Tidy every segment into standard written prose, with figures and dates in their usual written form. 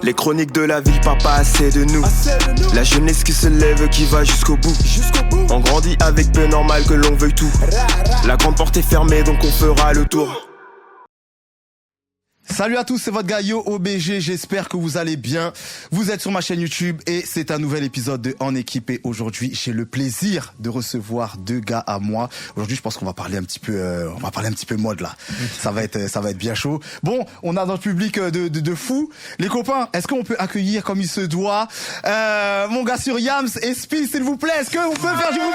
Les chroniques de la vie, papa, assez de nous. La jeunesse qui se lève, qui va jusqu'au bout. On grandit avec peu normal que l'on veuille tout. La grande porte est fermée, donc on fera le tour. Salut à tous, c'est votre gars Yo OBG, j'espère que vous allez bien. Vous êtes sur ma chaîne YouTube et c'est un nouvel épisode de En Équipe. Et aujourd'hui, j'ai le plaisir de recevoir deux gars à moi. Aujourd'hui, je pense qu'on va parler un petit peu, mode là. Ça va être bien chaud. Bon, on a dans le public de fou. Les copains, est-ce qu'on peut accueillir comme il se doit mon gars sur Yams et Spi, s'il vous plaît. Est-ce que vous pouvez faire du bruit?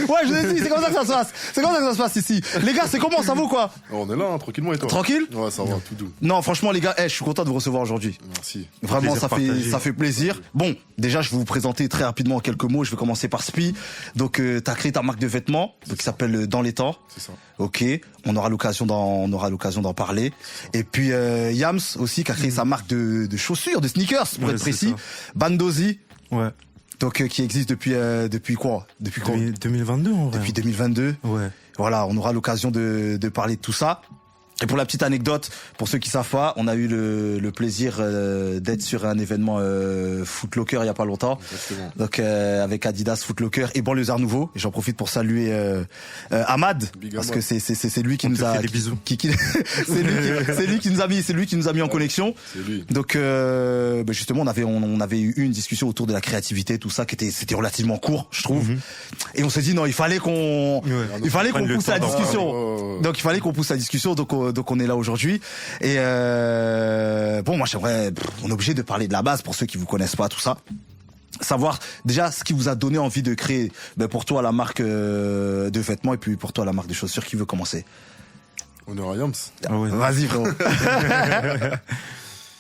Ouais, je vous ai dit, c'est comme ça que ça se passe. C'est comme ça que ça se passe ici. Les gars, c'est comment, ça va ou quoi? On est là, hein, tranquillement, et toi? Tranquille? Ouais, ça va, tout doux. Non, franchement, les gars, je suis content de vous recevoir aujourd'hui. Merci. Vraiment, ça fait plaisir. Bon, déjà, je vais vous présenter très rapidement en quelques mots. Je vais commencer par Spi. Donc, t'as créé ta marque de vêtements, qui s'appelle Dans les temps. C'est ça. Ok. On aura l'occasion d'en parler. Et puis, Yams aussi, qui a créé sa marque de chaussures, de sneakers, pour être précis. Bandozi. Ouais. Donc qui existe depuis quoi? Depuis quand? 2022 en vrai. Depuis 2022. Ouais. Voilà, on aura l'occasion de parler de tout ça. Et pour la petite anecdote, pour ceux qui savent pas, on a eu le plaisir d'être sur un événement Foot Locker il y a pas longtemps. Exactement. Donc avec Adidas Foot Locker et Banlieusards Nouveau. Et j'en profite pour saluer Ahmad, parce que c'est lui qui nous a des bisous. c'est lui qui nous a mis en connexion. C'est lui. Donc justement on avait eu une discussion autour de la créativité, tout ça c'était relativement court, je trouve. Et on s'est dit non, il fallait qu'on pousse la discussion. Donc il fallait qu'on pousse la discussion. Donc on est là aujourd'hui. Et bon, moi on est obligé de parler de la base pour ceux qui vous connaissent pas, tout ça. Savoir déjà ce qui vous a donné envie de créer, pour toi la marque de vêtements et puis pour toi la marque de chaussures. Qui veut commencer? Honneur à Yams. Ah ouais. Vas-y frérot.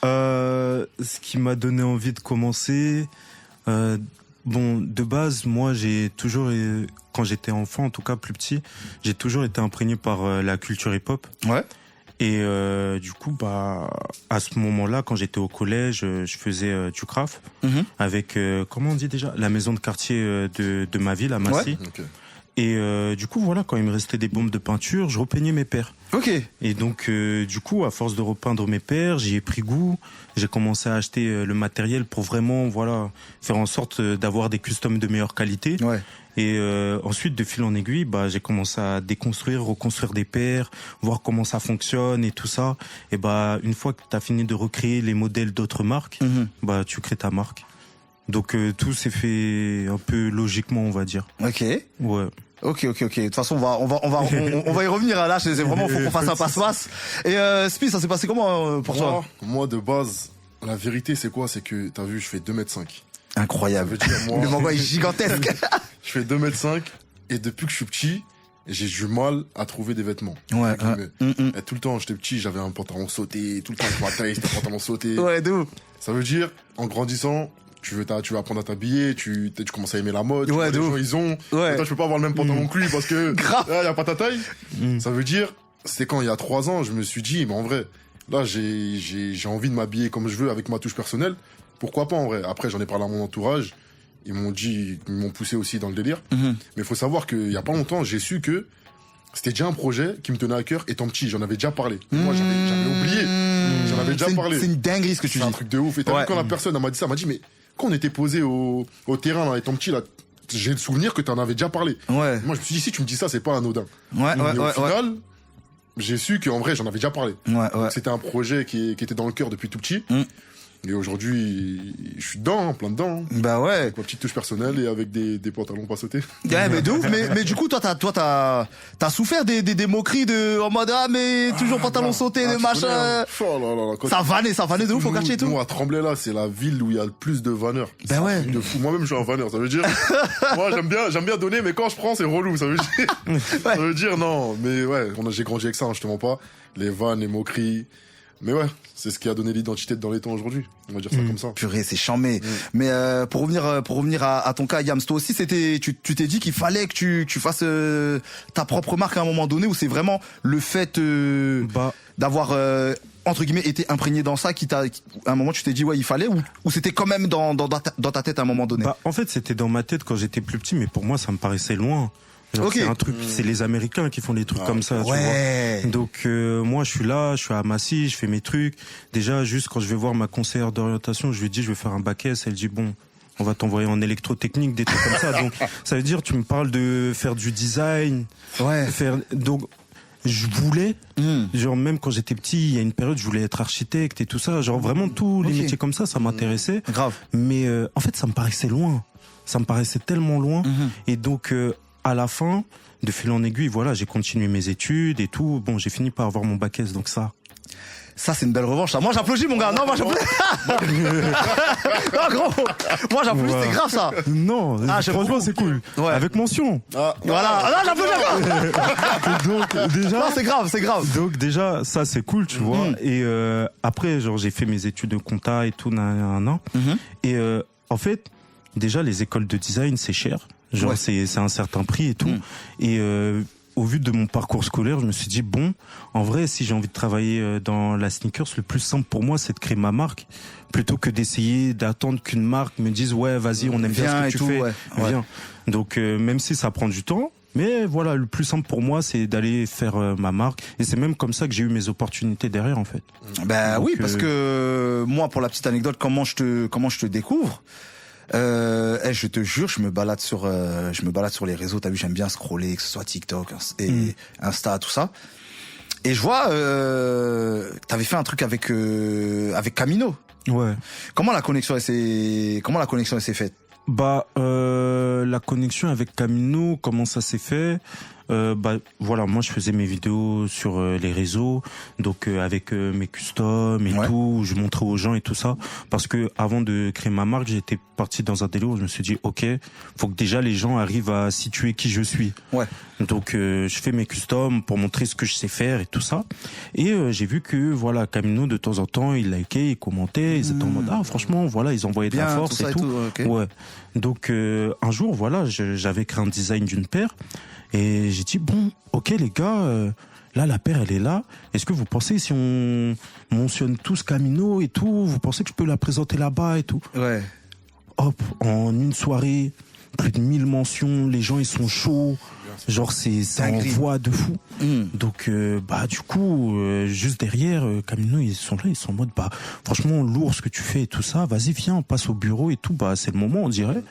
Ce qui m'a donné envie de commencer, bon, de base, moi, j'ai toujours, quand j'étais enfant, en tout cas plus petit, j'ai toujours été imprégné par la culture hip-hop. Ouais. Et du coup, à ce moment-là, quand j'étais au collège, je faisais du craft avec, comment on dit déjà, la maison de quartier de ma ville, à Massy. Ouais. Ok. Et du coup, voilà, quand il me restait des bombes de peinture, je repeignais mes paires. Ok. Et donc, du coup, à force de repeindre mes paires, j'y ai pris goût. J'ai commencé à acheter le matériel pour vraiment, voilà, faire en sorte d'avoir des customs de meilleure qualité. Ouais. Et ensuite, de fil en aiguille, j'ai commencé à déconstruire, reconstruire des paires, voir comment ça fonctionne et tout ça. Et une fois que t'as fini de recréer les modèles d'autres marques, tu crées ta marque. Donc tout s'est fait un peu logiquement, on va dire. Ok. Ouais. Ok. De toute façon, on va y revenir. Là, c'est vraiment, faut qu'on fasse un passe-passe. Et Spi, ça s'est passé comment pour toi? Moi, de base, la vérité, c'est quoi? C'est que, t'as vu, je fais 2m5. Incroyable. Ça veut dire, moi, Le manga est gigantesque. je fais 2m5 et depuis que je suis petit, j'ai du mal à trouver des vêtements. Ouais. Et tout le temps, j'étais petit, j'avais un pantalon sauté. Tout le temps, je ma taille, c'était un pantalon sauté. Ouais, de ouf. Ça veut dire, en grandissant, tu veux apprendre à t'habiller, tu commences à aimer la mode, Ouais, tu vois, de les gens, ils ont. Ouais. Toi, je peux pas avoir le même pantalon que lui parce que, Grave. là, y a pas ta taille. Ça veut dire, c'était quand il y a 3 ans, je me suis dit, mais en vrai, là, j'ai envie de m'habiller comme je veux avec ma touche personnelle. Pourquoi pas, en vrai? Après, j'en ai parlé à mon entourage. Ils m'ont poussé aussi dans le délire. Mais il faut savoir qu'il y a pas longtemps, j'ai su que c'était déjà un projet qui me tenait à cœur étant petit. J'en avais déjà parlé. Moi, j'avais oublié. J'en avais déjà parlé. C'est une dinguerie ce que tu C'est dis. un truc de ouf. Et t'as vu quand la personne elle m'a dit ça, elle m'a dit, mais quand on était posé au terrain, là, étant petit, là, j'ai le souvenir que t'en avais déjà parlé. Ouais. Moi, je me suis dit, si tu me dis ça, c'est pas anodin. Ouais. Mais au final, j'ai su qu'en vrai, j'en avais déjà parlé. Ouais. Donc, c'était un projet qui était dans le cœur depuis tout petit. Et aujourd'hui, je suis dedans, plein dedans. Bah ouais. Avec ma petite touche personnelle et avec des pantalons pas sautés. Ouais, mais de ouf. Mais du coup, toi, t'as souffert des moqueries en mode, mais toujours pantalon sauté, de machin. Connais, hein. Oh là là là, Ça vannait de ouf au quartier et tout. Nous, à Tremblay, là, c'est la ville où il y a le plus de vanneurs. Ben ouais. De fou. Moi-même, je suis un vanneur. Ça veut dire, moi, j'aime bien donner, mais quand je prends, c'est relou. Ça veut dire, ça veut dire non. Mais ouais, j'ai grandi avec ça, hein, je te mens pas. Les vannes, les moqueries. Mais ouais, c'est ce qui a donné l'identité de Dans les temps aujourd'hui. On va dire ça comme ça. Purée, c'est chambé. Mais pour revenir à ton cas, Yams, toi aussi, tu t'es dit qu'il fallait que tu fasses ta propre marque à un moment donné, ou c'est vraiment le fait d'avoir entre guillemets été imprégné dans ça à un moment tu t'es dit ouais il fallait, ou c'était quand même dans ta tête à un moment donné? En fait, c'était dans ma tête quand j'étais plus petit, mais pour moi ça me paraissait loin. Genre, c'est un truc, c'est les Américains qui font des trucs comme ça, tu vois. Donc moi je suis là, je suis à Massy, je fais mes trucs. Déjà juste quand je vais voir ma conseillère d'orientation, je lui dis je vais faire un bac S, elle dit bon, on va t'envoyer en électrotechnique, des trucs comme ça. Donc ça veut dire tu me parles de faire du design, donc je voulais, genre même quand j'étais petit, il y a une période je voulais être architecte et tout ça, genre vraiment tous les métiers comme ça m'intéressait. Grave. Mais en fait ça me paraissait loin, ça me paraissait tellement loin. Et donc à la fin, de fil en aiguille, voilà, j'ai continué mes études et tout. Bon, j'ai fini par avoir mon bac S, donc ça c'est une belle revanche. Ça. Moi, j'applaudis, mon gars. Non, moi, j'applaudis. Non, gros. Moi, j'applaudis, c'est grave, ça. Non, franchement, c'est cool. Ouais. Avec mention. Voilà. Ah, non, j'applaudis. Donc, déjà. Non, c'est grave. Donc, déjà, ça, c'est cool, tu vois. Et, après, genre, j'ai fait mes études de compta et tout, Et, en fait, déjà, les écoles de design, c'est cher. Genre, c'est un certain prix et tout. Et, au vu de mon parcours scolaire, je me suis dit bon, en vrai, si j'ai envie de travailler dans la sneakers, le plus simple pour moi, c'est de créer ma marque, plutôt que d'essayer d'attendre qu'une marque me dise ouais, vas-y, on aime bien ce que tu fais, viens. Donc même si ça prend du temps, mais voilà, le plus simple pour moi, c'est d'aller faire ma marque, et c'est même comme ça que j'ai eu mes opportunités derrière, en fait. Ben donc, oui, parce que moi, pour la petite anecdote, comment je te découvre. Je te jure, je me balade sur les réseaux. T'as vu, j'aime bien scroller, que ce soit TikTok et Insta, tout ça. Et je vois, t'avais fait un truc avec Camino. Ouais. Comment la connexion elle s'est faite? Bah, la connexion avec Camino, comment ça s'est fait? Bah voilà, moi je faisais mes vidéos sur les réseaux, donc avec mes customs et tout, je montrais aux gens et tout ça, parce que avant de créer ma marque, j'étais parti dans un délire où je me suis dit ok, faut que déjà les gens arrivent à situer qui je suis. Donc je fais mes customs pour montrer ce que je sais faire et tout ça, et j'ai vu que voilà, Camino de temps en temps il likait, il commentait, ils étaient en mode franchement voilà, ils envoyaient de la force et tout. Ouais. Donc un jour voilà, j'avais créé un design d'une paire. Et j'ai dit bon, ok les gars, là la paire elle est là. Est-ce que vous pensez, si on mentionne tous Camino et tout, vous pensez que je peux la présenter là-bas et tout? Hop, en une soirée, plus de 1000 mentions, les gens ils sont chauds. Genre ça envoie de fou. Donc bah du coup juste derrière Camino ils sont là, ils sont en mode bah franchement lourd ce que tu fais et tout ça, vas-y viens on passe au bureau et tout, bah c'est le moment on dirait.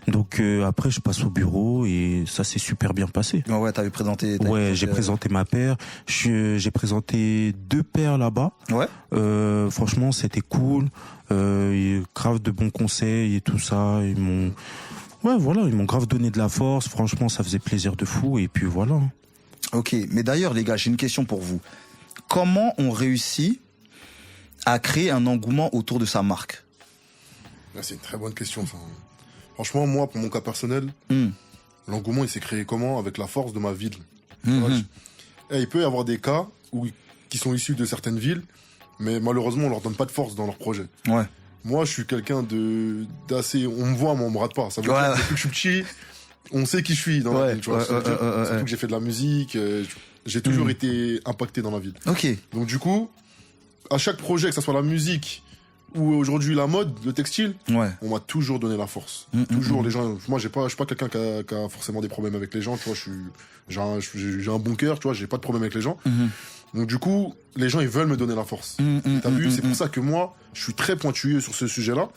Donc après je passe au bureau et ça s'est super bien passé. T'avais présenté. J'ai présenté ma paire, j'ai présenté 2 paires là-bas. Franchement c'était cool, grave de bons conseils et tout ça, ils m'ont grave donné de la force, franchement ça faisait plaisir de fou, et puis voilà. Ok, mais d'ailleurs les gars, j'ai une question pour vous. Comment on réussit à créer un engouement autour de sa marque? C'est une très bonne question ça. Franchement moi, pour mon cas personnel, l'engouement il s'est créé comment? Avec la force de ma ville. Il peut y avoir des cas qui sont issus de certaines villes, mais malheureusement on leur donne pas de force dans leur projet. Moi, je suis quelqu'un d'assez... On me voit, mais on me rate pas. Ça veut dire que depuis que je suis petit, on sait qui je suis dans la ville. Tu vois, surtout que j'ai fait de la musique. J'ai toujours été impacté dans la ville. Donc du coup, à chaque projet, que ce soit la musique ou aujourd'hui la mode, le textile, on m'a toujours donné la force. Toujours les gens... Moi, je suis pas quelqu'un qui a forcément des problèmes avec les gens. Tu vois, j'ai un bon cœur. Tu vois, j'ai pas de problème avec les gens. Donc du coup, les gens ils veulent me donner la force. T'as vu, c'est pour ça que moi, je suis très pointilleux sur ce sujet-là.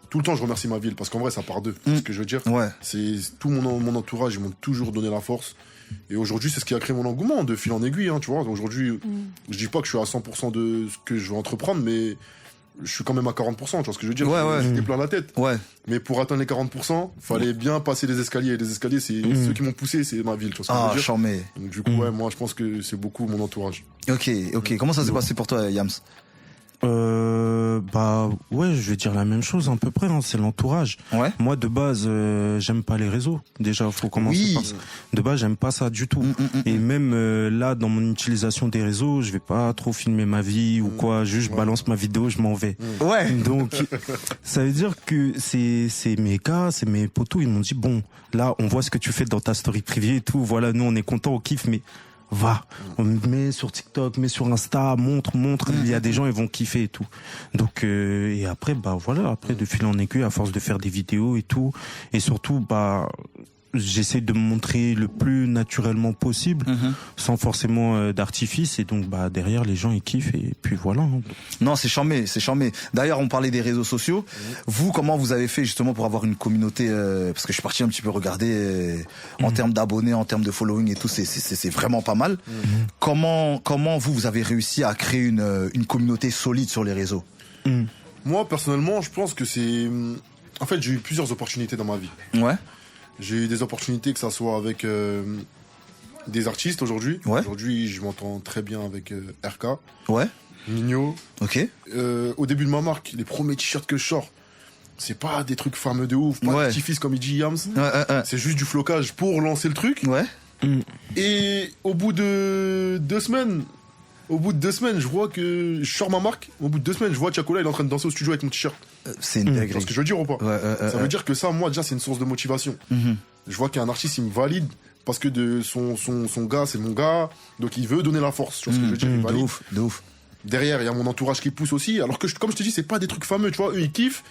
Tout le temps, je remercie ma ville parce qu'en vrai, ça part d'eux. C'est ce que je veux dire. C'est tout mon entourage, ils m'ont toujours donné la force. Et aujourd'hui, c'est ce qui a créé mon engouement de fil en aiguille. Tu vois, aujourd'hui, je dis pas que je suis à 100% de ce que je veux entreprendre, mais je suis quand même à 40%, tu vois ce que je veux dire. J'étais plein la tête. Mais pour atteindre les 40%, fallait bien passer les escaliers. Les escaliers, c'est ceux qui m'ont poussé, c'est ma ville, tu vois ce que je veux dire. Charmé. Donc du coup, moi je pense que c'est beaucoup mon entourage. Ok. Comment ça s'est passé pour toi, Yams? Bah ouais, je vais dire la même chose à peu près, c'est l'entourage. Moi de base j'aime pas les réseaux. Déjà faut commencer par ça. De base j'aime pas ça du tout. Et même là dans mon utilisation des réseaux, je vais pas trop filmer ma vie ou quoi, juste je balance ma vidéo, je m'en vais. Donc ça veut dire que c'est mes gars, c'est mes potos, ils m'ont dit bon, là on voit ce que tu fais dans ta story privée et tout, voilà, nous on est content, on kiffe, mais va, on met sur TikTok, met sur Insta, montre, il y a des gens, ils vont kiffer et tout. Donc et après bah voilà, après de fil en aiguille, à force de faire des vidéos et tout, et surtout bah j'essaie de me montrer le plus naturellement possible, sans forcément d'artifice, et donc bah derrière les gens ils kiffent et puis voilà. Non, c'est charmé, c'est charmé. D'ailleurs, on parlait des réseaux sociaux. Vous, comment vous avez fait justement pour avoir une communauté parce que je suis parti un petit peu regarder en termes d'abonnés, en termes de following et tout, c'est vraiment pas mal. Comment vous avez réussi à créer une communauté solide sur les réseaux? Moi, personnellement, je pense que en fait, j'ai eu plusieurs opportunités dans ma vie. Ouais. J'ai eu des opportunités que ça soit avec des artistes aujourd'hui. Ouais. Aujourd'hui, je m'entends très bien avec RK, Ouais. Nino. Ok. Au début de ma marque, les premiers t-shirts que je sors, c'est pas des trucs fameux de ouf, pas Ouais. de petit-fils comme il dit Yams. Ouais. C'est juste du flocage pour lancer le truc. Ouais. Et au bout de 2 semaines, je vois que je sors ma marque. Au bout de 2 semaines, je vois Tiakola, il est en train de danser au studio avec mon t-shirt. C'est une Tu dinguerie. vois ce que je veux dire ou pas? Ouais. Ça veut dire que ça, moi, déjà, c'est une source de motivation. Je vois qu'un artiste, il me valide parce que son gars, c'est mon gars. Donc, il veut donner la force. Tu vois ce que je veux dire? Il De valide. ouf. Derrière, il y a mon entourage qui pousse aussi. Alors que, comme je te dis, c'est pas des trucs fameux. Tu vois, eux, ils kiffent.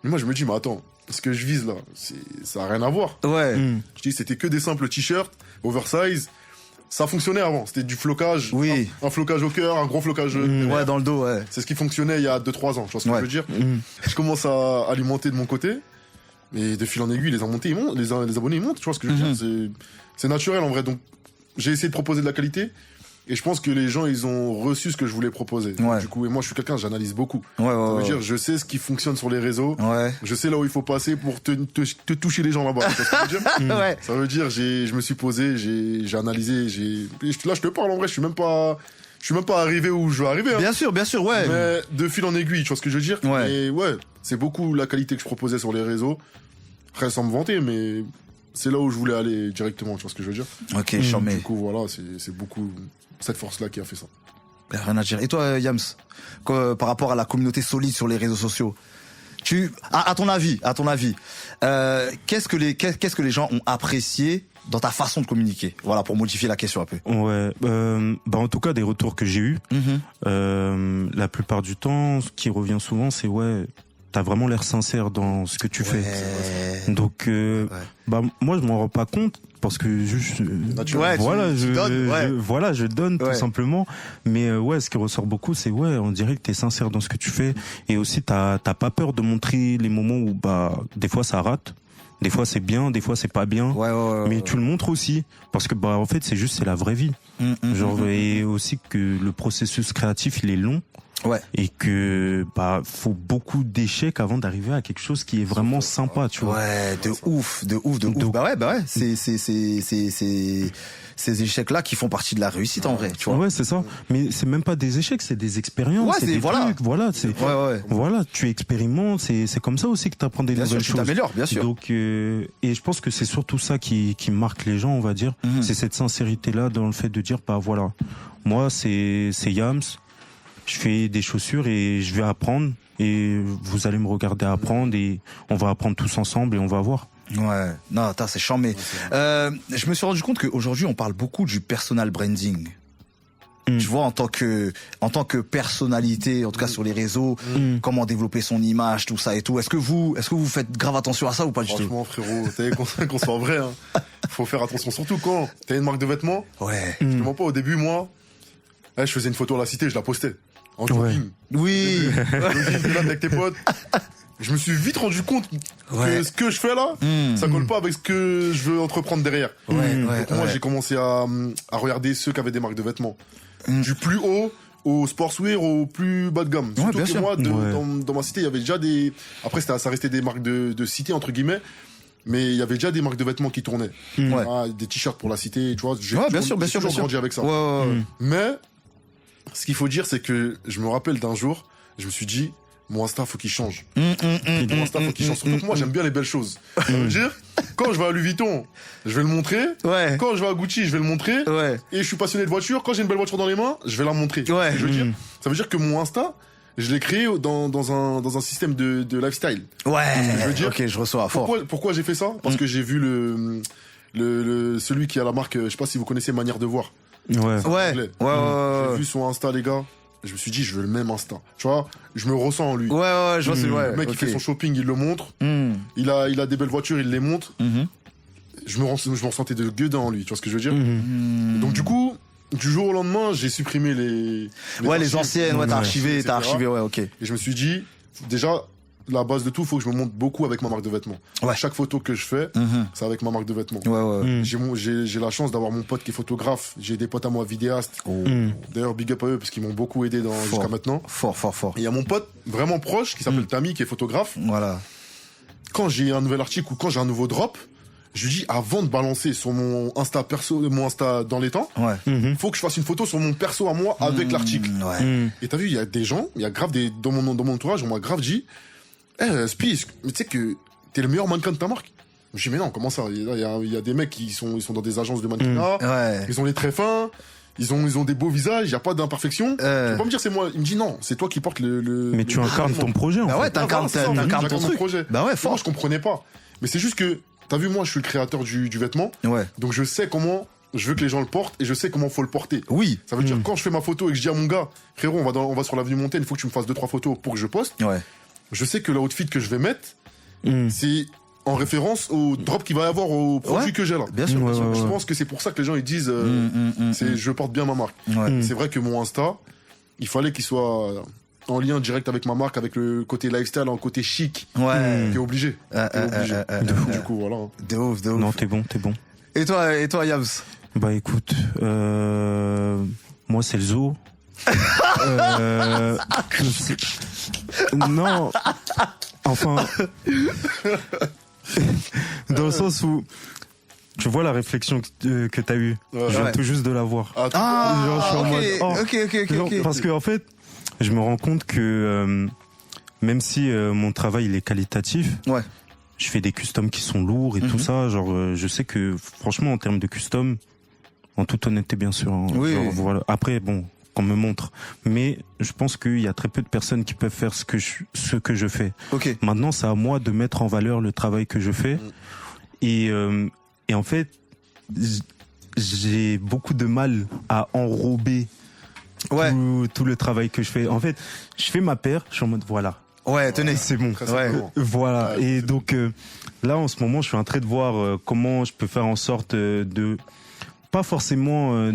Mais moi, je me dis, mais attends, ce que je vise là, ça a rien à voir. Ouais. Je dis, c'était que des simples t-shirts, oversize. Ça fonctionnait avant. C'était du flocage. Oui. Un flocage au cœur, un gros flocage. Ouais, dans le dos, ouais. C'est ce qui fonctionnait il y a 2-3 ans. Tu vois ce que Ouais. je veux dire? Je commence à alimenter de mon côté. Et de fil en aiguille, les abonnés ils montent. Tu vois ce que je veux dire? C'est naturel en vrai. Donc, j'ai essayé de proposer de la qualité. Et je pense que les gens, ils ont reçu ce que je voulais proposer. Ouais. Du coup, et moi, je suis quelqu'un, j'analyse beaucoup. Ouais. Ça veut dire, je sais ce qui fonctionne sur les réseaux. Ouais. Je sais là où il faut passer pour te toucher les gens là-bas. Tu vois ce que je veux dire? Ouais. Ça veut dire, je me suis posé, j'ai analysé, là, je te parle en vrai, je suis même pas arrivé où je veux arriver. Hein. Bien sûr, ouais. Mais de fil en aiguille, tu vois ce que je veux dire? Ouais. Et ouais, c'est beaucoup la qualité que je proposais sur les réseaux. Après, sans me vanter, mais c'est là où je voulais aller directement, tu vois ce que je veux dire? Ok, charmé. Du coup, voilà, c'est beaucoup cette force-là qui a fait ça. Rien à dire. Et toi, Yams, par rapport à la communauté solide sur les réseaux sociaux, à ton avis, qu'est-ce que les gens ont apprécié dans ta façon de communiquer? Voilà, pour modifier la question un peu. Ouais, bah en tout cas des retours que j'ai eus, la plupart du temps, ce qui revient souvent, c'est ouais, t'as vraiment l'air sincère dans ce que tu fais. Donc, bah moi je m'en rends pas compte parce que juste, voilà, je donne tout simplement. Mais ouais, ce qui ressort beaucoup, c'est ouais, on dirait que t'es sincère dans ce que tu fais et aussi t'as pas peur de montrer les moments où bah des fois ça rate. Des fois c'est bien, des fois c'est pas bien, mais tu le montres aussi parce que bah en fait c'est la vraie vie. Et aussi que le processus créatif il est long. Ouais. Et que bah faut beaucoup d'échecs avant d'arriver à quelque chose qui est vraiment sympa, tu vois. Ouais, de ouf. Bah ouais, c'est ces échecs-là qui font partie de la réussite en vrai, tu vois. Ouais, c'est ça. Mais c'est même pas des échecs, c'est des expériences, ouais, c'est des trucs, voilà, voilà, tu expérimentes, c'est comme ça aussi que tu apprends des nouvelles choses. Tu t'améliores, bien sûr. Donc et je pense que c'est surtout ça qui marque les gens, on va dire, c'est cette sincérité là dans le fait de dire bah voilà, moi c'est Yams, je fais des chaussures et je vais apprendre et vous allez me regarder apprendre et on va apprendre tous ensemble et on va voir. Ouais, non, attends, c'est charmé. Je me suis rendu compte qu'aujourd'hui on parle beaucoup du personal branding. Tu vois, en tant que personnalité, en tout cas sur les réseaux, comment développer son image, tout ça et tout. Est-ce que vous faites grave attention à ça ou pas du tout? Franchement, frérot, qu'on soit vrai, hein. Faut faire attention, surtout quand t'as une marque de vêtements. Ouais. Je te mens pas, au début, moi, je faisais une photo à la cité, je la postais. En jogging. Oui. Jogging, là, avec tes potes. Je me suis vite rendu compte que ce que je fais là, ça colle pas avec ce que je veux entreprendre derrière. Donc moi, j'ai commencé à regarder ceux qui avaient des marques de vêtements. Du plus haut au sportswear au plus bas de gamme. Surtout que moi, dans ma cité, il y avait déjà des... Après, ça restait des marques de cité, entre guillemets. Mais il y avait déjà des marques de vêtements qui tournaient. Des t-shirts pour la cité, tu vois. J'ai toujours grandi avec ça. Mais, ce qu'il faut dire, c'est que je me rappelle d'un jour, je me suis dit, mon Insta, faut qu'il change. Mon Insta, faut qu'il change. Surtout que moi, j'aime bien les belles choses. Ça veut dire, quand je vais à Louis Vuitton, je vais le montrer. Quand je vais à Gucci, je vais le montrer. Et je suis passionné de voiture. Quand j'ai une belle voiture dans les mains, je vais la montrer. Je veux dire, ça veut dire que mon Insta, je l'ai créé dans un système de lifestyle. Je veux dire, ok, je reçois à fort. Pourquoi j'ai fait ça? Parce que j'ai vu celui qui a la marque, je sais pas si vous connaissez Manière de Voir. J'ai vu son Insta, les gars. Je me suis dit, je veux le même Insta. Tu vois, je me ressens en lui. Je vois, Le mec, il fait son shopping, il le montre. Il a des belles voitures, il les montre. je me ressentais de gueudin en lui, tu vois ce que je veux dire? Donc du coup, du jour au lendemain, j'ai supprimé les anciennes, t'as archivé, ouais, ok. Et je me suis dit, déjà, la base de tout, faut que je me montre beaucoup avec ma marque de vêtements. Ouais. Chaque photo que je fais, c'est avec ma marque de vêtements. Ouais. J'ai la chance d'avoir mon pote qui est photographe. J'ai des potes à moi vidéastes. D'ailleurs, big up à eux parce qu'ils m'ont beaucoup aidé jusqu'à maintenant. Fort. Et il y a mon pote vraiment proche qui s'appelle Tami, qui est photographe. Voilà. Quand j'ai un nouvel article ou quand j'ai un nouveau drop, je lui dis, avant de balancer sur mon Insta perso, mon Insta dans les temps, faut que je fasse une photo sur mon perso à moi avec l'article. Et t'as vu, il y a des gens, il y a grave dans mon entourage, on m'a grave dit, Spi, mais tu sais que t'es le meilleur mannequin de ta marque. Je dis, mais non, comment ça? Il y a des mecs qui sont dans des agences de mannequinat, ils ont les traits fins, ils ont des beaux visages, il y a pas d'imperfection. Tu peux pas me dire c'est moi. Il me dit non, c'est toi qui portes le Mais tu incarnes ton projet, en fait. Ouais, t'incarnes ton truc. Projet. Bah ouais, fort. Moi, je comprenais pas. Mais c'est juste que, t'as vu, moi, je suis le créateur du vêtement. Ouais. Donc, je sais comment je veux que les gens le portent et je sais comment faut le porter. Oui. Ça veut dire, quand je fais ma photo et que je dis à mon gars, frérot, on va sur l'avenue Montaigne, il faut que tu me fasses 2-3 photos pour que je poste. Ouais. Je sais que le outfit que je vais mettre, c'est en référence au drop qu'il va y avoir au produit que j'ai là. Bien sûr. Je pense que c'est pour ça que les gens ils disent je porte bien ma marque. C'est vrai que mon Insta, il fallait qu'il soit en lien direct avec ma marque, avec le côté lifestyle, un côté chic. Ouais. T'es obligé. Du coup, voilà. De ouf. Non, t'es bon. Et toi, Yams? Bah écoute, moi c'est le zoo. Non, enfin, dans le sens où tu vois la réflexion que t'as eue, je viens tout juste de la voir. Ah, je suis en mode, ok. Parce que en fait, je me rends compte que même si mon travail il est qualitatif, je fais des customs qui sont lourds et tout ça. Genre, je sais que franchement en termes de custom, en toute honnêteté bien sûr. Genre, voilà. Après bon. Qu'on me montre, mais je pense qu'il y a très peu de personnes qui peuvent faire ce que je fais. Ok. Maintenant, c'est à moi de mettre en valeur le travail que je fais, et en fait, j'ai beaucoup de mal à enrober tout le travail que je fais. En fait, je fais ma paire, je suis en mode voilà. Ouais, tenez, c'est bon. Voilà. Ouais, et donc là, en ce moment, je suis en train de voir comment je peux faire en sorte de pas forcément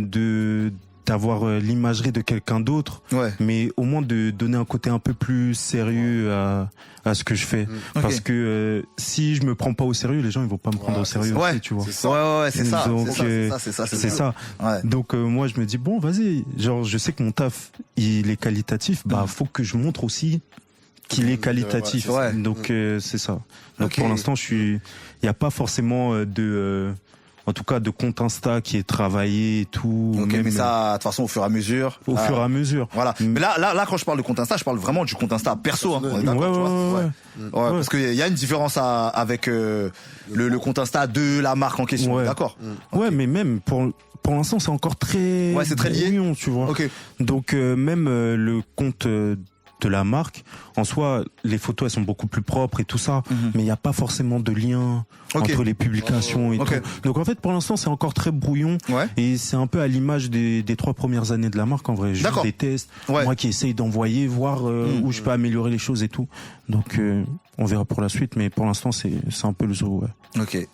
d'avoir l'imagerie de quelqu'un d'autre, mais au moins de donner un côté un peu plus sérieux à ce que je fais. Parce que si je me prends pas au sérieux, les gens ils vont pas me prendre au sérieux aussi, tu vois. C'est ça. Donc, c'est ça. Donc moi je me dis bon vas-y, genre je sais que mon taf il est qualitatif, bah faut que je montre aussi qu'il est qualitatif. Donc c'est ça. Donc pour l'instant il y a pas forcément en tout cas de compte Insta qui est travaillé et tout. Ok, mais ça, de toute façon, au fur et à mesure. Au fur et à mesure. Voilà. Mais là, quand je parle de compte Insta, je parle vraiment du compte Insta perso. Hein. Parce qu'il y a une différence avec le compte Insta de la marque en question. D'accord. Ouais, mais même pour l'instant, c'est encore très. Ouais, c'est très lié. Brouillon, tu vois. Ok. Donc même le compte de la marque, en soi, les photos elles sont beaucoup plus propres et tout ça, mais il n'y a pas forcément de lien entre les publications et tout. Donc en fait, pour l'instant, c'est encore très brouillon et c'est un peu à l'image des 3 premières années de la marque en vrai. Je fais des tests, moi qui essaye d'envoyer, voir où je peux améliorer les choses et tout. Donc on verra pour la suite, mais pour l'instant, c'est un peu le zoo. Ok.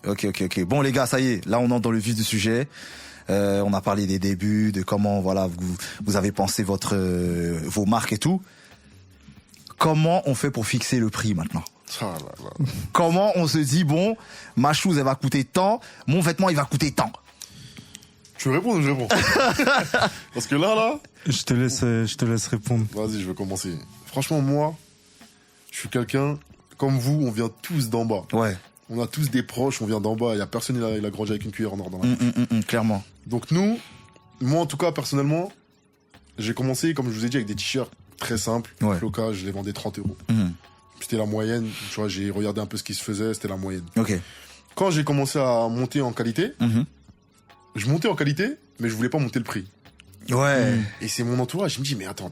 Bon les gars, ça y est, là on entre dans le vif du sujet. On a parlé des débuts, de comment vous avez pensé vos marques et tout. Comment on fait pour fixer le prix maintenant? Comment on se dit bon, ma chose elle va coûter tant, mon vêtement il va coûter tant? Tu veux répondre ou je réponds? Parce que là. Je te laisse répondre. Vas-y, je vais commencer. Franchement, moi, je suis quelqu'un, comme vous, on vient tous d'en bas. Ouais. On a tous des proches, on vient d'en bas. Il y a personne, il a grandi avec une cuillère en or dans la bouche. Clairement. Donc moi en tout cas, personnellement, j'ai commencé, comme je vous ai dit, avec des t-shirts très simples. Flocage, je les vendais 30 €. C'était la moyenne. Tu vois, j'ai regardé un peu ce qui se faisait, c'était la moyenne. Ok. Quand j'ai commencé à monter en qualité, je montais en qualité, mais je voulais pas monter le prix. Ouais. Et c'est mon entourage, il me dit, mais attends.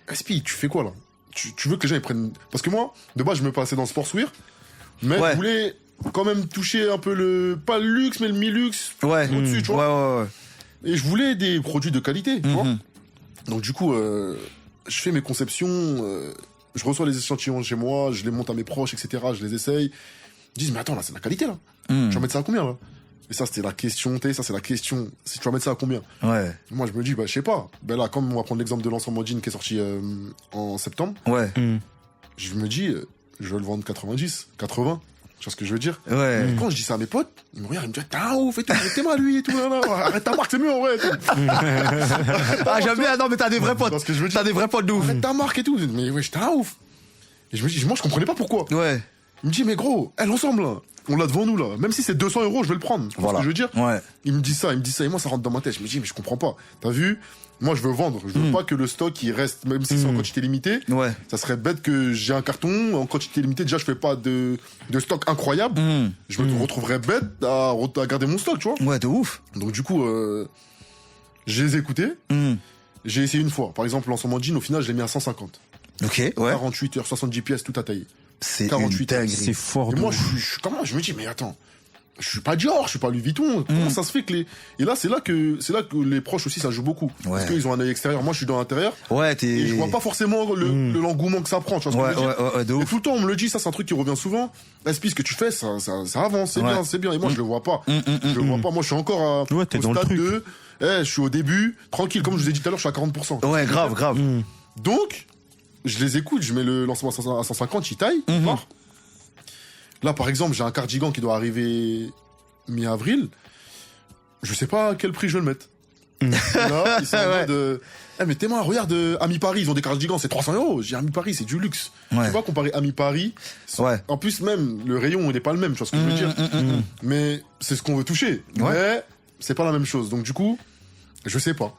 Aspi, tu fais quoi là? Tu veux que les gens ils prennent... Parce que moi, de base, je me passais dans le sportswear, mais je voulais quand même toucher un peu pas le luxe, mais le mi-luxe au-dessus, tu vois. Ouais. Et je voulais des produits de qualité, tu vois. Donc du coup, je fais mes conceptions, je reçois les échantillons chez moi, je les monte à mes proches, etc. Je les essaye. Ils disent, mais attends, là, c'est de la qualité, là. Tu vas mettre ça à combien, là? Et ça, c'était la question, ça, c'est la question. Si tu vas mettre ça à combien? Ouais. Moi, je me dis, bah, je sais pas. Ben là, comme on va prendre l'exemple de l'ensemble jean qui est sorti en septembre, Ouais. je me dis, je vais le vendre 90, 80. Tu vois ce que je veux dire? Ouais. Et quand je dis ça à mes potes, ils me regardent, ils me disent, t'es un ouf et tout, t'es mal lui et tout, là, là. Arrête ta marque, c'est mieux en vrai. Ah, j'aime bien, non, mais t'as des vrais potes. Parce que je veux dire, T'as des vrais potes de ouf. arrête ta marque et tout. Mais ouais, j'étais un ouf. Et je me dis, moi, je comprenais pas pourquoi. Ouais. Il me dit, mais gros, l'ensemble, là, on l'a devant nous, là. Même si c'est 200 €, je vais le prendre. Tu vois ce que je veux dire? Ouais. Il me dit ça. Et moi, ça rentre dans ma tête. Je me dis, mais je comprends pas. T'as vu? Moi, je veux vendre. Je veux pas que le stock, il reste, même si c'est en quantité limitée. Ouais. Ça serait bête que j'ai un carton en quantité limitée. Déjà, je fais pas de stock incroyable. Je me retrouverais bête à garder mon stock, tu vois. Ouais, de ouf. Donc, du coup, je les ai écoutés. J'ai essayé une fois. Par exemple, l'ensemble jean, au final, je l'ai mis à 150. Ok, ouais. 48 heures, 70 pièces, tout à tailler. C'est 48 une dinguerie. C'est fort. Et moi, comment je me dis, mais attends, je suis pas Dior, je suis pas Louis Vuitton. Comment ça se fait que et là, c'est là que les proches aussi, ça joue beaucoup. Ouais. Parce qu'ils ont un œil extérieur. Moi, je suis dans l'intérieur. Ouais, Et je vois pas forcément l'engouement que ça prend. Tu vois ce que je veux dire? Ouais, de Et ouf. tout le temps, on me le dit, ça, c'est un truc qui revient souvent. SP, ce que tu fais, ça avance, c'est bien, c'est bien. Et moi, je le vois pas. Je le vois pas. Moi, je suis encore Ouais, t'es au dans le stade truc. de, je suis au début, tranquille, comme je vous ai dit tout à l'heure, je suis à 40%. Ouais, grave. Donc, je les écoute, je mets le lancement à 150, ils taillent, fort. Là, par exemple, j'ai un cardigan qui doit arriver mi-avril. Je sais pas à quel prix je vais le mettre. Là, ils sont en mode, mais Théma, regarde, Ami Paris, ils ont des cardigans, c'est 300 €. J'ai Ami Paris, c'est du luxe. Ouais. Tu vois, comparer Ami Paris. Ouais. En plus, même, le rayon, il n'est pas le même, tu vois ce que je veux dire. Mais c'est ce qu'on veut toucher. Ouais. Mais c'est pas la même chose. Donc, du coup, je sais pas.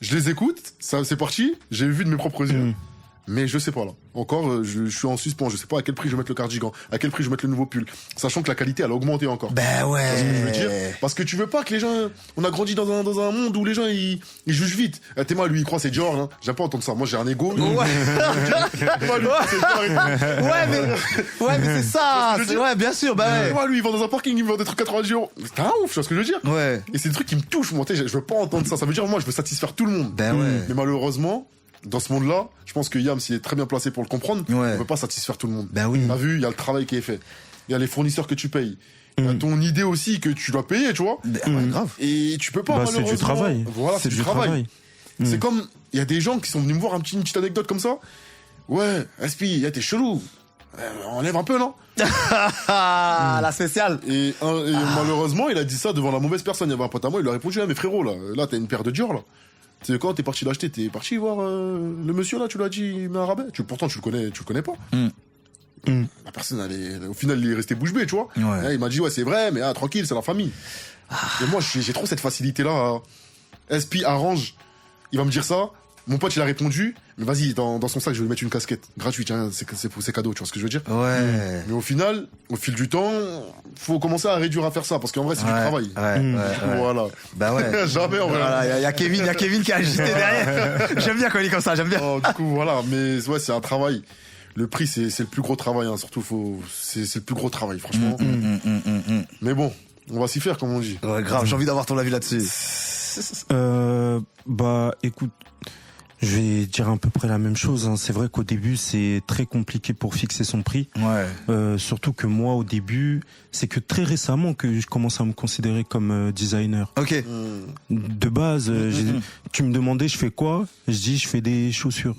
Je les écoute, ça, c'est parti, j'ai vu de mes propres yeux. Mais je sais pas là. Encore, je suis en suspens. Je sais pas à quel prix je vais mettre le cardigan, à quel prix je vais mettre le nouveau pull. Sachant que la qualité, elle a augmenté encore. Ben ouais. C'est ce que je veux dire. Parce que tu veux pas que les gens... On a grandi dans un monde où les gens, ils jugent vite. Théma, lui, il croit c'est Dior. Hein. J'aime pas entendre ça. Moi, j'ai un ego. Ouais. Moi, lui, c'est Dior et tout. Ouais, mais c'est ça. C'est ce que je veux dire. Ouais, bien sûr, bah ouais. Moi, lui, il vend dans un parking, il me vend des trucs 90 €. C'est un ouf, tu vois ce que je veux dire. Ouais. Et c'est des trucs qui me touchent. Moi, tu sais, je veux pas entendre ça. Ça veut dire, moi, je veux satisfaire tout le monde. Ben ouais. Mais malheureusement... Dans ce monde-là, je pense que Yams, il est très bien placé pour le comprendre. Ouais. On peut pas satisfaire tout le monde. Ben oui. T'as vu, il y a le travail qui est fait. Il y a les fournisseurs que tu payes. Il y a ton idée aussi que tu dois payer, tu vois. Ben ouais, grave. Et tu peux pas, Bah, malheureusement. c'est du travail. Voilà, c'est du travail. C'est Mm. comme, il y a des gens qui sont venus me voir une petite anecdote comme ça. Ouais, Aspi, t'es chelou. Enlève un peu, non? Ah, la spéciale. Et malheureusement, il a dit ça devant la mauvaise personne. Il y avait un pote à moi, il lui a répondu, mais frérot, là, t'as une paire de Dior, là. Tu sais, quand t'es parti l'acheter, t'es parti voir le monsieur, là, tu l'as dit, il met un rabais. Pourtant, tu le connais pas. La personne, au final, il est resté bouche bée, tu vois. Ouais. Et il m'a dit, ouais, c'est vrai, mais tranquille, c'est la famille. Et moi, j'ai trop cette facilité-là. SP arrange, il va me dire ça. Mon pote, il a répondu, mais vas-y, dans son sac, je vais lui mettre une casquette. Gratuite, hein, c'est cadeau, tu vois ce que je veux dire? Ouais. Mais au final, au fil du temps, faut commencer à réduire à faire ça, parce qu'en vrai, c'est du travail. Ouais. Voilà. Bah ouais. Jamais, en vrai. Voilà, il y a Kevin qui a agité derrière. J'aime bien quand il est comme ça, j'aime bien. Oh, du coup, voilà. Mais ouais, c'est un travail. Le prix, c'est le plus gros travail, hein. Surtout, c'est le plus gros travail, franchement. Mais bon, on va s'y faire, comme on dit. Ouais, grave, j'ai envie d'avoir ton avis là-dessus. Bah, écoute, je vais dire à peu près la même chose. Hein. C'est vrai qu'au début, c'est très compliqué pour fixer son prix. Ouais. Surtout que moi, au début, c'est que très récemment que je commence à me considérer comme designer. Ok. De base, tu me demandais, je fais quoi? Je dis, je fais des chaussures.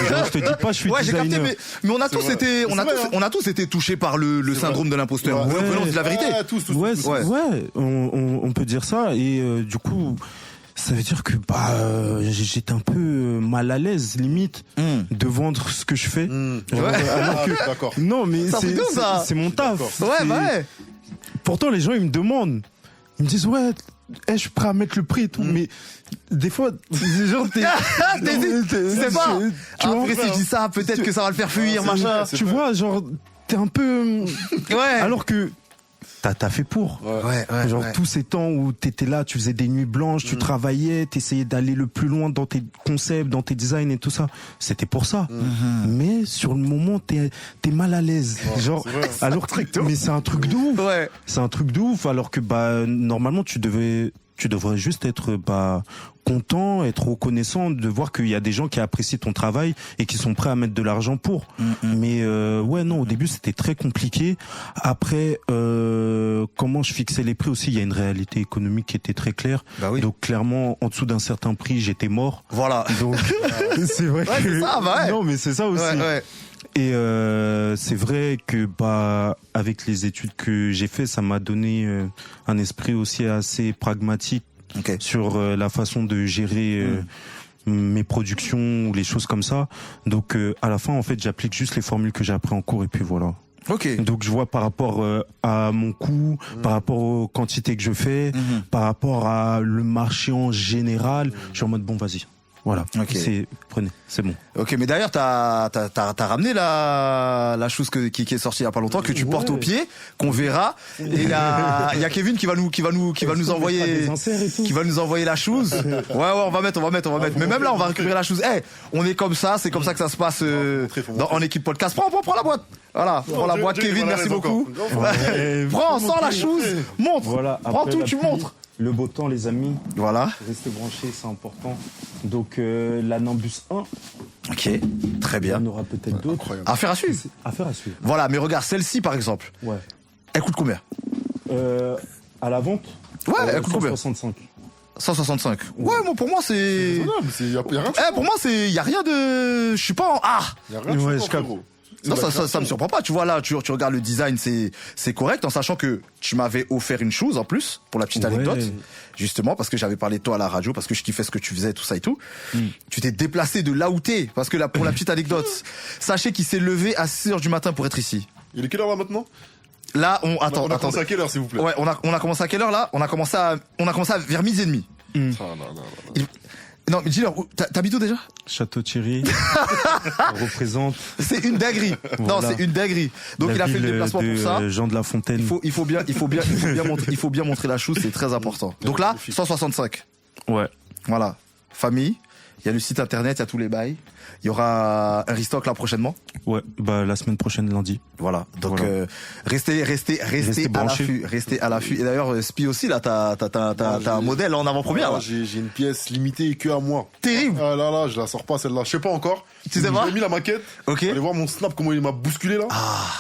Genre, je te dis pas, je suis Ouais, j'ai designer. capté, mais on a tous vrai. été, C'est vrai, hein. on a tous été touchés par le syndrome de l'imposteur. Ouais. Non, c'est la vérité. Ah, tous. Ouais, Ouais. on peut dire ça. Et du coup, ça veut dire que j'étais un peu mal à l'aise, limite, de vendre ce que je fais. Genre, alors que- D'accord. Non, mais Ça fait tout, ça. c'est mon taf. D'accord. Ouais, C'est- bah ouais. Pourtant, les gens, ils me demandent. Ils me disent, ouais, je suis prêt à mettre le prix et tout. Mais des fois, les gens, C'est pas. tu vois, Après, si je dis ça, peut-être que ça va le faire fuir, c'est machin. vrai, c'est tu vois, genre, t'es un peu... Ouais. Alors que t'as fait pour. Ouais. Genre tous ces temps où t'étais là, tu faisais des nuits blanches, tu travaillais, t'essayais d'aller le plus loin dans tes concepts, dans tes designs et tout ça. C'était pour ça. Mais sur le moment, t'es mal à l'aise. Genre, c'est vrai. alors que, mais c'est un truc de ouf. Ouais. C'est un truc de ouf, alors que normalement tu devais Tu devrais juste être content, être reconnaissant de voir qu'il y a des gens qui apprécient ton travail et qui sont prêts à mettre de l'argent pour. Mais ouais, non, au début c'était très compliqué. Après, comment je fixais les prix aussi, il y a une réalité économique qui était très claire. Bah oui. Donc clairement, en dessous d'un certain prix, j'étais mort. Voilà. Donc c'est vrai Ouais, que c'est ça, bah ouais. non, mais c'est ça aussi. Ouais. Et c'est vrai que avec les études que j'ai fait, ça m'a donné un esprit aussi assez pragmatique sur la façon de gérer mes productions ou les choses comme ça. Donc à la fin, en fait, j'applique juste les formules que j'ai appris en cours et puis voilà. Ok. Donc je vois par rapport à mon coût, par rapport aux quantités que je fais, par rapport à le marché en général, je suis en mode bon, vas-y. Voilà, prenez, c'est bon. Ok, mais d'ailleurs, t'as ramené la chose qui est sortie il y a pas longtemps, que tu portes au pied, qu'on verra. Et il y a Kevin qui va nous envoyer la chose. Ouais, on va mettre. Mais même là, on va récupérer la chose. On est comme ça, c'est comme ça que ça se passe en équipe podcast. Prends la boîte. Voilà, prends la boîte, Kevin, merci beaucoup. Prends, sors la chose, montre. Voilà, prends tout, tu montres. Le beau temps, les amis. Voilà. Restez branchés, c'est important. Donc, la Nimbus 1. Ok, très bien. Il y en aura peut-être d'autres. Affaire à suivre. Affaire à suivre. Voilà, mais regarde, celle-ci, par exemple. Ouais. Elle coûte combien? À la vente? Ouais, elle coûte combien? 165. 165. Ouais, moi, pour moi, c'est... Y a rien de pour moi, y a rien de... Je suis pas en... Y a rien de Ouais, frérot. Non, ça me surprend pas. Tu vois là, tu regardes le design, c'est correct, en sachant que tu m'avais offert une chose en plus pour la petite anecdote, justement parce que j'avais parlé de toi à la radio, parce que je kiffais ce que tu faisais, tout ça et tout. Tu t'es déplacé de là où t'es, parce que là, pour la petite anecdote, sachez qu'il s'est levé à 6h du matin pour être ici. Il est quelle heure là maintenant? Là, on a commencé à quelle heure, s'il vous plaît? Ouais, on a commencé à quelle heure là? On a commencé à vers 12h30. Non, mais dis-leur, t'habites où déjà? Château-Thierry. On représente. C'est une dinguerie. Voilà. Non, c'est une dinguerie. Donc il a fait le déplacement pour ça. Jean de la Fontaine. Il faut bien montrer la chose, c'est très important. Donc là, 165. Ouais. Voilà. Famille. Il y a le site internet, il y a tous les bails. Il y aura un restock là prochainement. Ouais, la semaine prochaine, lundi. Voilà. Donc restez à l'affût, restez à l'affût. Et d'ailleurs, Spi aussi là, t'as un modèle en avant-première là. J'ai une pièce limitée que à moi. Terrible. Ah là, je la sors pas celle-là. Je sais pas encore. Tu sais pas? J'ai mis la maquette. Ok. Allez voir mon snap comment il m'a bousculé là.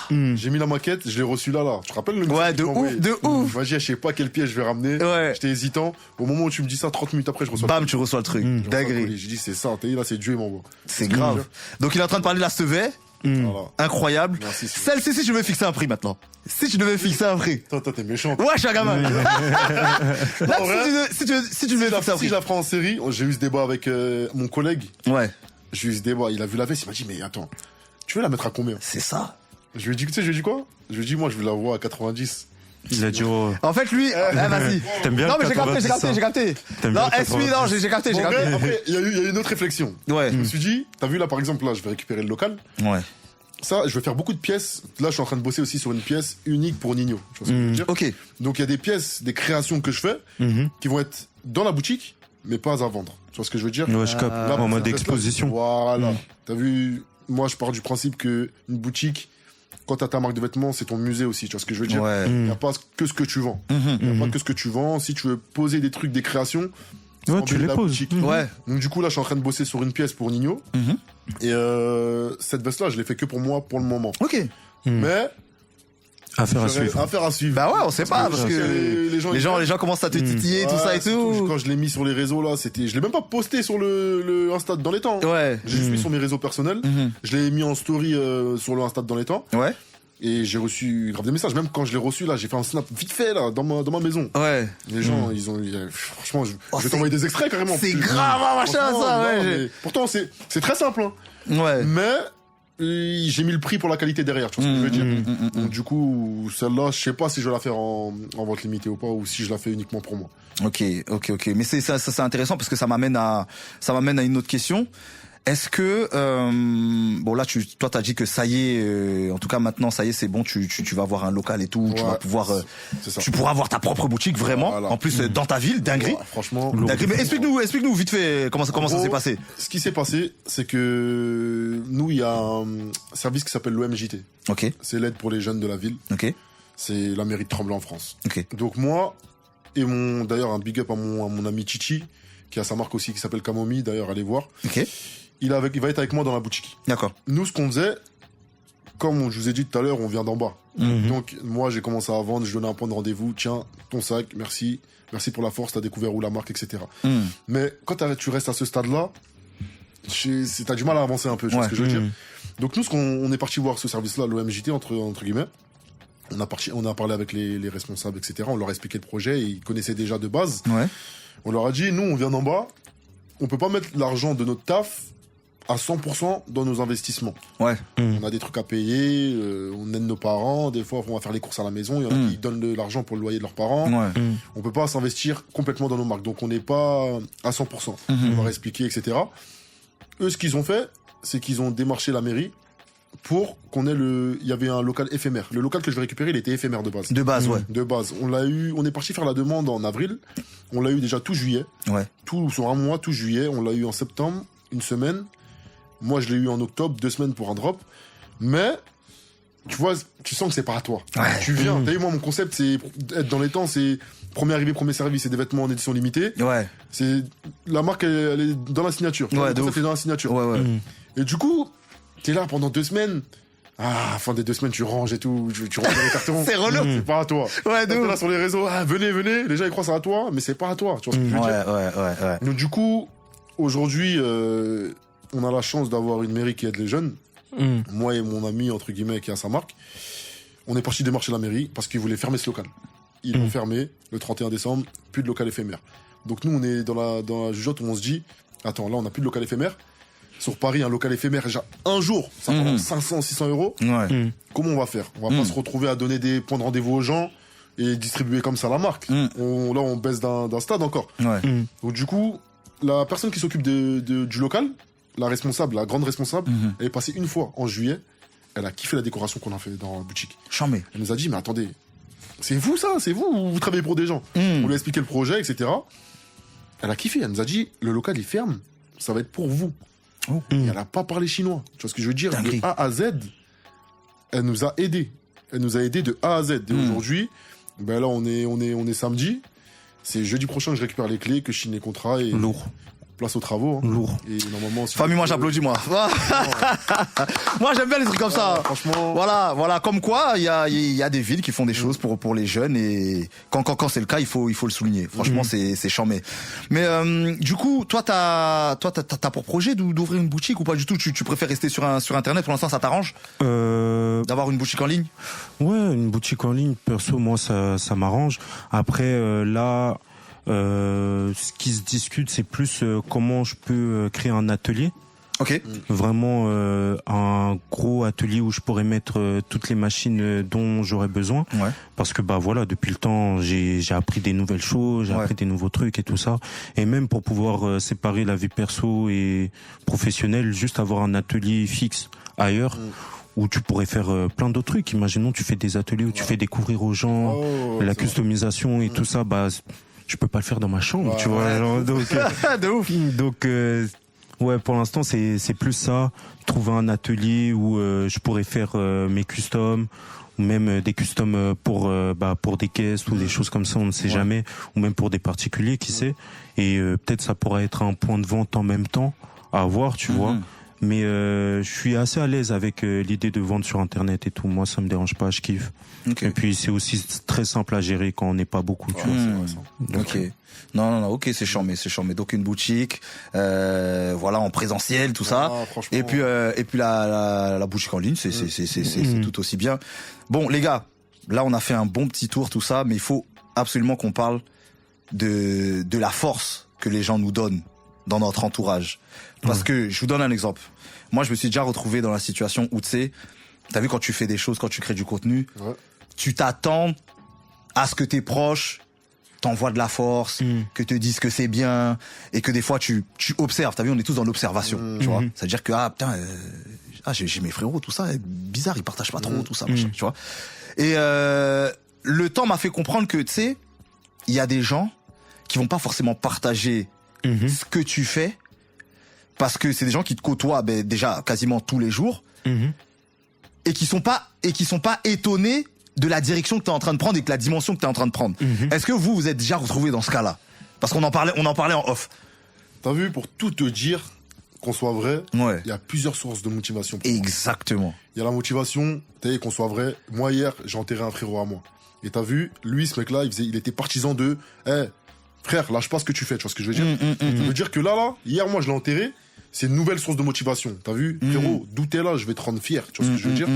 J'ai mis la maquette, je l'ai reçu là. Tu te rappelles le message? Ouais, de ouf. Vas-y, je sais pas quelle pièce je vais ramener. Ouais. J'étais hésitant. Au moment où tu me dis ça, 30 minutes après, je reçois. Bam, tu reçois le truc. Dinguerie. J'ai dit c'est ça. T'es là, c'est Dieu, mon gars. C'est grave. Donc il est en train de parler de la Stevet. Voilà. Incroyable. Merci, Celle-ci, si je devais fixer un prix maintenant. Si tu devais fixer un prix. Toi, t'es méchant. Ouais, je suis un gamin. Là, si tu devais fixer un prix. Si je la ferai en série, j'ai eu ce débat avec mon collègue. Ouais. J'ai eu ce débat. Il a vu la veste, il m'a dit, mais attends, tu veux la mettre à combien? C'est ça. Je lui ai dit, tu sais, je lui ai dit quoi? Je lui ai dit, moi, je veux la voir à 90. Il a dit, En fait, lui, vas-y. T'aimes bien Non, le mais j'ai capté. T'aimes Non, bien le j'ai capté. Bon, après, il y a eu une autre réflexion. Ouais. Je me suis dit, t'as vu là, par exemple, là, je vais récupérer le local. Ouais. Ça, je vais faire beaucoup de pièces. Là, je suis en train de bosser aussi sur une pièce unique pour Nino. Tu vois ce que je veux dire? Ok. Donc, il y a des pièces, des créations que je fais, qui vont être dans la boutique, mais pas à vendre. Tu vois ce que je veux dire? Ouais, je capte. Là, En mode cette exposition. Voilà. T'as vu, moi, je pars du principe que une boutique, quand t'as ta marque de vêtements, c'est ton musée aussi. Tu vois ce que je veux dire? Ouais. Il n'y a pas que ce que tu vends. Il n'y a pas que ce que tu vends. Si tu veux poser des trucs, des créations, Ouais, tu les la poses. boutique. Ouais. Donc, du coup, là, je suis en train de bosser sur une pièce pour Nino. Et cette veste-là, je l'ai fait que pour moi pour le moment. Ok. Mais Affaire à suivre. affaire à suivre. Bah ouais, on sait pas, parce que les gens commencent à te titiller, tout ça et tout. Quand je l'ai mis sur les réseaux là, je l'ai même pas posté sur le Insta dans les temps. Ouais. J'ai juste mis sur mes réseaux personnels. Je l'ai mis en story sur le Insta dans les temps. Ouais. Et j'ai reçu grave des messages. Même quand je l'ai reçu là, j'ai fait un snap vite fait là dans ma maison. Ouais. Les gens, franchement, je vais t'envoyer des extraits carrément. C'est grave, machin, ça, ouais. Mais pourtant, c'est très simple. Hein. Ouais. Mais j'ai mis le prix pour la qualité derrière, tu vois ce que je veux dire. Donc du coup, celle-là, je sais pas si je vais la faire en vente limitée ou pas, ou si je la fais uniquement pour moi. Ok. Mais c'est intéressant parce que ça m'amène à une autre question. Est-ce que bon là toi t'as dit que ça y est, en tout cas maintenant ça y est c'est bon, tu vas avoir un local et tout, Ouais, tu vas pouvoir c'est ça. tu pourras avoir ta propre boutique vraiment, Voilà. en plus dans ta ville, dinguerie. Ouais, franchement. Dinguerie. Mais explique-nous vite fait comment ça s'est passé. Ce qui s'est passé, c'est que nous il y a un service qui s'appelle l'OMJT. Ok. C'est l'aide pour les jeunes de la ville. Ok. C'est la mairie de Tremblay en France. Ok. Donc moi Et d'ailleurs, un big up à mon ami Chichi, qui a sa marque aussi qui s'appelle Camomille, d'ailleurs, allez voir. Ok. Il va être avec moi dans la boutique. D'accord. Nous, ce qu'on faisait, comme je vous ai dit tout à l'heure, on vient d'en bas. Donc, moi, j'ai commencé à vendre, je donnais un point de rendez-vous. Tiens, ton sac, merci. Merci pour la force, t'as découvert où la marque, etc. Mais quand tu restes à ce stade-là, t'as du mal à avancer un peu, tu vois ce que je veux dire. Donc, nous, on est parti voir ce service-là, l'OMJT, entre guillemets. On a parlé avec les responsables, etc. On leur a expliqué le projet, et ils connaissaient déjà de base. Ouais. On leur a dit, nous, on vient d'en bas, on peut pas mettre l'argent de notre taf à 100% dans nos investissements. Ouais. On a des trucs à payer, on aide nos parents, des fois on va faire les courses à la maison, il y en a qui donnent de l'argent pour le loyer de leurs parents. Ouais. On peut pas s'investir complètement dans nos marques, donc on n'est pas à 100%. On leur a expliqué, etc. Eux, ce qu'ils ont fait, c'est qu'ils ont démarché la mairie pour qu'on ait il y avait un local éphémère. Le local que je vais récupérer, il était éphémère de base. De base, ouais. De base. On est parti faire la demande en avril. On l'a eu déjà tout juillet. Ouais. Sur un mois, tout juillet. On l'a eu en septembre, une semaine. Moi, je l'ai eu en octobre, 2 semaines pour un drop. Mais, tu vois, tu sens que c'est pas à toi. Ouais. Tu viens. T'as vu, moi, mon concept, c'est être dans les temps, c'est premier arrivé, premier servi, c'est des vêtements en édition limitée. Ouais. La marque, elle est dans la signature. Ouais, le concept est dans la signature. Ouais, ouais. Et du coup, t'es là pendant 2 semaines. À la fin des 2 semaines, tu ranges et tout, tu ranges dans les cartons. C'est relou. C'est pas à toi. Ouais, t'es là sur les réseaux, venez, les gens ils croient que c'est à toi, mais c'est pas à toi. Tu vois ce que je veux dire? Ouais. Donc du coup, aujourd'hui, on a la chance d'avoir une mairie qui aide les jeunes. Moi et mon ami, entre guillemets, qui a sa marque, on est parti démarcher la mairie parce qu'ils voulaient fermer ce local. Ils l'ont fermé le 31 décembre, plus de local éphémère. Donc nous, on est dans la jugeote où on se dit, attends, là, on n'a plus de local éphémère. Sur Paris, un local éphémère, déjà un jour, ça prend 500, 600 euros. Ouais. Comment on va faire? On va pas se retrouver à donner des points de rendez-vous aux gens et distribuer comme ça la marque. Là, on baisse d'un stade encore. Ouais. Donc du coup, la personne qui s'occupe du local, la grande responsable, elle est passée une fois en juillet. Elle a kiffé la décoration qu'on a fait dans la boutique. Chambé. Elle nous a dit, mais attendez, c'est vous ça? C'est vous ou vous travaillez pour des gens? On lui a expliqué le projet, etc. Elle a kiffé. Elle nous a dit, le local, il ferme. Ça va être pour vous. Et elle a pas parlé chinois. Tu vois ce que je veux dire? De A à Z, elle nous a aidés. Elle nous a aidés de A à Z. Et aujourd'hui, ben là, on est samedi. C'est jeudi prochain que je récupère les clés, que je signe les contrats et lourd. Place aux travaux. Lourd. Et normalement, Famille, moi j'applaudis, moi. Moi j'aime bien les trucs comme ça. Franchement. Voilà, comme quoi il y a des villes qui font des choses pour les jeunes et quand c'est le cas, il faut le souligner. Franchement, c'est charmé. Mais du coup, toi t'as pour projet d'ouvrir une boutique ou pas du tout? Tu préfères rester sur internet pour l'instant? Ça t'arrange d'avoir une boutique en ligne? Ouais, une boutique en ligne, perso, moi ça m'arrange. Après là, ce qui se discute, c'est plus comment je peux créer un atelier. Ok. Vraiment un gros atelier où je pourrais mettre toutes les machines dont j'aurais besoin. Ouais. Parce que voilà, depuis le temps, j'ai appris des nouvelles choses, j'ai appris des nouveaux trucs et tout ça. Et même pour pouvoir séparer la vie perso et professionnelle, juste avoir un atelier fixe ailleurs. Où tu pourrais faire plein d'autres trucs. Imaginons tu fais des ateliers où tu fais découvrir aux gens la customisation et tout ça. Je peux pas le faire dans ma chambre, tu vois. Genre, donc, de ouf. Donc, ouais, pour l'instant, c'est plus ça. Trouver un atelier où je pourrais faire mes customs, ou même des customs pour des caisses ou des choses comme ça, on ne sait jamais. Ou même pour des particuliers, qui sait. Et peut-être ça pourrait être un point de vente en même temps à avoir, tu vois. Mais je suis assez à l'aise avec l'idée de vendre sur internet et tout. Moi, ça me dérange pas, je kiffe. Okay. Et puis c'est aussi très simple à gérer quand on n'est pas beaucoup, tu vois. Donc, ok. Non, ok, c'est charmé. Donc une boutique, en présentiel, tout ça. Et puis la boutique en ligne, c'est tout aussi bien. Bon, les gars, là on a fait un bon petit tour, tout ça, mais il faut absolument qu'on parle de la force que les gens nous donnent dans notre entourage. Parce que, je vous donne un exemple. Moi, je me suis déjà retrouvé dans la situation où, tu sais, t'as vu quand tu fais des choses, quand tu crées du contenu, tu t'attends à ce que tes proches t'envoient de la force, que te disent que c'est bien, et que des fois, tu observes. T'as vu, on est tous dans l'observation, tu vois. C'est-à-dire que, j'ai mes frérots, tout ça, bizarre, ils partagent pas trop, tout ça, machin, tu vois. Et le temps m'a fait comprendre que, tu sais, il y a des gens qui vont pas forcément partager ce que tu fais, parce que c'est des gens qui te côtoient déjà quasiment tous les jours, et qui sont pas étonnés de la direction que t'es en train de prendre et de la dimension que t'es en train de prendre. Est-ce que vous êtes déjà retrouvé dans ce cas-là? Parce qu'on en parlait en off. T'as vu, pour tout te dire, qu'on soit vrai, il Ouais. y a plusieurs sources de motivation. Pour moi. Exactement. Il y a la motivation, t'as vu, qu'on soit vrai. Moi, hier, j'ai enterré un frérot à moi. Et t'as vu, lui, ce mec-là, il était partisan de, frère, lâche pas ce que tu fais, tu vois ce que je veux dire? Ça veut dire que là, hier, moi, je l'ai enterré. C'est une nouvelle source de motivation. T'as vu, frérot, d'où t'es là, je vais te rendre fier. Tu vois ce que je veux dire?